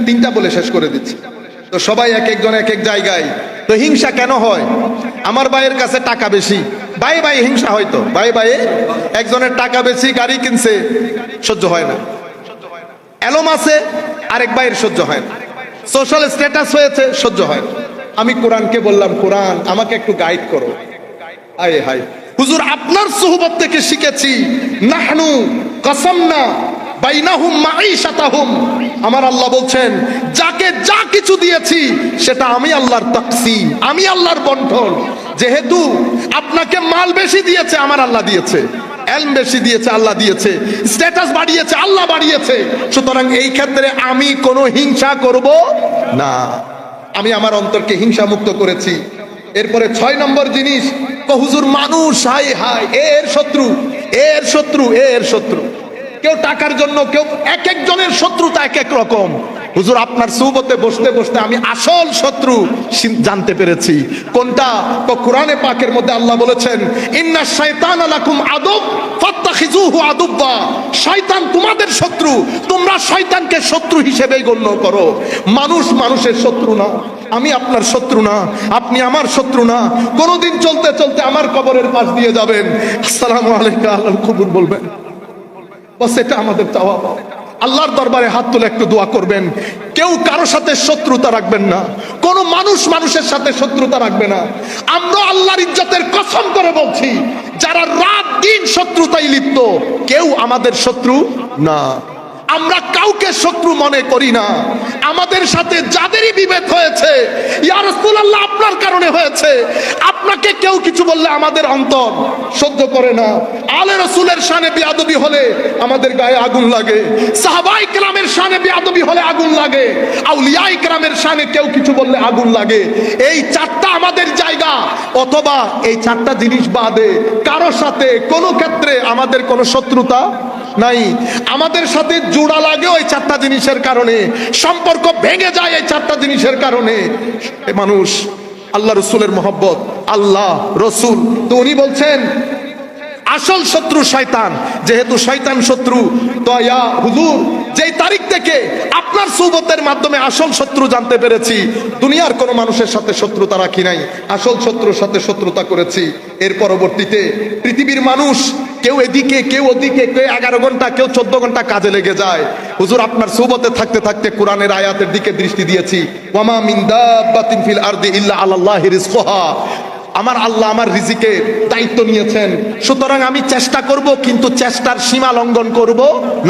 তিনটা বলে শেষ করে দিচ্ছি। তো সবাই এক একজন এক এক জায়গায়। তো হিংসা কেন হয়? আমার ভাইয়ের কাছে টাকা বেশি, ভাই ভাই হিংসা হয়তো, ভাই ভাই একজনের টাকা বেশি, গাড়ি কিনছে, সহ্য হয় না। এলম আছে, আরেক ভাইয়ের সহ্য হয় না। সোশ্যাল স্ট্যাটাস হয়েছে, সহ্য হয় না। আমি কোরআনকে বললাম, কোরআন আমাকে একটু গাইড করো। আয় হায় হুজুর, আপনার সুহবত থেকে শিখেছি, নাহনু কাসামনা বাইনাহুম মাঈশাতাহুম। আমার আল্লাহ বলছেন, যাকে যা কিছু দিয়েছি সেটা আমি আল্লাহর তাকসীম, আমি আল্লাহর বন্টন। যেহেতু আপনাকে মাল বেশি দিয়েছে, আমার আল্লাহ দিয়েছে, এলম বেশি দিয়েছে, আল্লাহ দিয়েছে, স্ট্যাটাস বাড়িয়েছে, আল্লাহ বাড়িয়েছে, সুতরাং এই ক্ষেত্রে আমি কোনো হিংসা করব না। আমি আমার অন্তরকে হিংসা মুক্ত করেছি। এরপরে 6 নম্বর জিনিস, হুজুর মানুষ হাই হাই এর শত্রু, এর শত্রু, এর শত্রু। কেউ টাকার জন্য, কেউ এক একজনের শত্রুতা এক এক রকম। হুজুর আপনার সুহবতে বসতে বসতে আমি আসল শত্রু জানতে পেরেছি। কোনটা? কোরআনে পাকের মধ্যে আল্লাহ বলেছেন, ইন্না শাইতানা লাকুম আদুব ফাত্তাখিজুহু আদুব্বা। শয়তান তোমাদের শত্রু, তোমরা শয়তানকে শত্রু হিসেবেই গণ্য করো। মানুষ মানুষের শত্রু না, আমি আপনার শত্রু না, আপনি আমার শত্রু না। কোনদিন চলতে চলতে আমার কবরের পাশ দিয়ে যাবেন, আসসালামু আলাইকা আল্লাহর কবুর বলবেন, বাস এটা আমাদের চাওয়া। আল্লাহর দরবারে হাত তুলে একটু দোয়া করবেন, কেউ কারো সাথে শত্রুতা রাখবেন না, কোন মানুষ মানুষের সাথে শত্রুতা রাখবে না। আমরা আল্লাহর ইজ্জতের কসম করে বলছি, যারা রাত দিন শত্রুতায় লিপ্ত, কেউ আমাদের শত্রু না। আমরা কাউকে শত্রু মনে করি না। আমাদের সাথে যাদেরই বিভেদ হয়েছে, ইয়া রাসূলুল্লাহ আপনার কারণে হয়েছে, আপনাকে কেউ কিছু বললে আমাদের অন্তর সহ্য করে না। আলে রাসূলের শানে বেয়াদবি হলে আমাদের গায়ে আগুন লাগে, সাহাবায়ে কেরামের শানে বেয়াদবি হলে আগুন লাগে, আউলিয়ায়ে কেরামের শানে কেউ কিছু বললে আগুন লাগে। এই চারটা আমাদের জায়গা, অথবা এই চারটা জিনিস বাদে কারোর সাথে কোনো ক্ষেত্রে আমাদের কোনো শত্রুতা নাই। আমাদের সাথে জোড়া লাগে ওই চারটা জিনিসের কারণে, সম্পর্ক ভেঙে যায় এই চারটা জিনিসের কারণে। মানুষ আল্লাহ রসুলের মহব্বত, আল্লাহ রসুল, তো উনি বলছেন আসল শত্রু শয়তান। যেহেতু শয়তান শত্রু, তো ইয়া হুজুর যেই তারিখ থেকে আপনার সুবতের মাধ্যমে আসল শত্রু জানতে পেরেছি, দুনিয়ার কোনো মানুষের সাথে শত্রুতা রাখি নাই, আসল শত্রুর সাথে শত্রুতা করেছি। এর পরবর্তীতে পৃথিবীর মানুষ কেউ এদিকে কেউ ওদিকে, কেউ 11 ঘন্টা কেউ 14 ঘন্টা কাজে লেগে যায়। হুজুর আপনার সুবতে থাকতে থাকতে কোরআনের আয়াতের দিকে দৃষ্টি দিয়েছি, ওয়ামা মিন দাব্বাতিন ফিল আরদি ইল্লা আলাল্লাহি রিজকুহা। আমার আল্লাহ আমার রিজিকের দায়িত্ব নিয়েছেন, সুতরাং আমি চেষ্টা করব, কিন্তু চেষ্টার সীমা লঙ্ঘন করব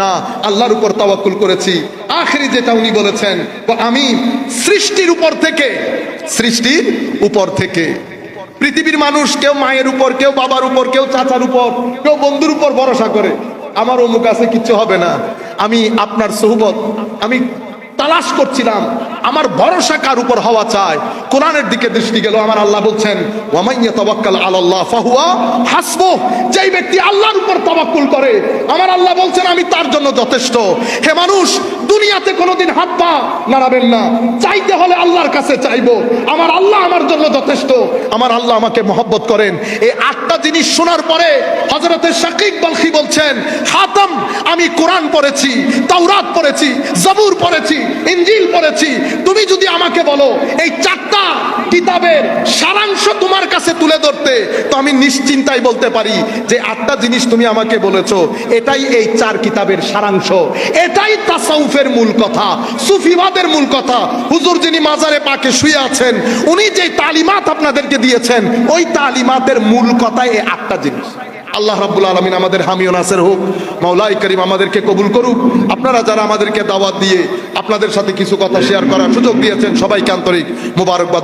না, আল্লাহর উপর তাওয়াক্কুল করেছি। আখেরি যেটা উনি বলেছেন, আমি সৃষ্টির উপর থেকে পৃথিবীর মানুষ কেউ মায়ের উপর, কেউ বাবার উপর, কেউ চাচার উপর, কেউ বন্ধুর উপর ভরসা করে, আমার অমুক আছে কিচ্ছু হবে না। আমি আপনার সোহবত আমি তালাশ করছিলাম, আমার ভরসা কার উপর হওয়া চায়। কোরআনের দিকে দৃষ্টি গেল, আমার আল্লাহ বলছেন ওয়ামান ইয়াতাওয়াক্কাল আলাল্লাহ ফাহুয়া হাসবুহ। যেই ব্যক্তি আল্লাহর উপর তাওয়াক্কুল করে, আমার আল্লাহ বলছেন আমি তার জন্য যথেষ্ট। হে মানুষ, দুনিয়াতে কোনোদিন হাত পা নাড়াবেন না, চাইতে হলে আল্লাহর কাছে চাইবো, আমার আল্লাহ আমার জন্য যথেষ্ট, আমার আল্লাহ আমাকে মহব্বত করেন। এই 8টা জিনিস শোনার পরে হযরতে শাকিক বলখি বলছেন, হাতাম আমি কোরআন পড়েছি, তাওরাত পড়েছি, জবুর পড়েছি, ইনজিল পড়েছি, তুমি যদি আমাকে বলো এই 4টা কিতাবের সারাংশ তোমার কাছে তুলে ধরতে, তো আমি নিশ্চিন্তায় বলতে পারি যে 8টা জিনিস তুমি আমাকে বলেছো, এটাই এই 4 কিতাবের সারাংশ, এটাই তাসাউফের মূল কথা, সুফিবাদের মূল কথা। হুজুর যিনি মাজারে পাকে শুয়ে আছেন, উনি যে তালিমাত আপনাদেরকে দিয়েছেন, ওই তালিমাতের মূল কথাই এই 8টা জিনিস। আল্লাহ রাব্বুল আলামিন আমাদের হামি ও নাসির হোক, মাওলাই করিম আমাদেরকে কবুল করুক। আপনারা যারা আমাদেরকে দাওয়াত দিয়ে আপনাদের সাথে কিছু কথা শেয়ার করার সুযোগ দিয়েছেন, সবাইকে আন্তরিক মোবারকবাদ।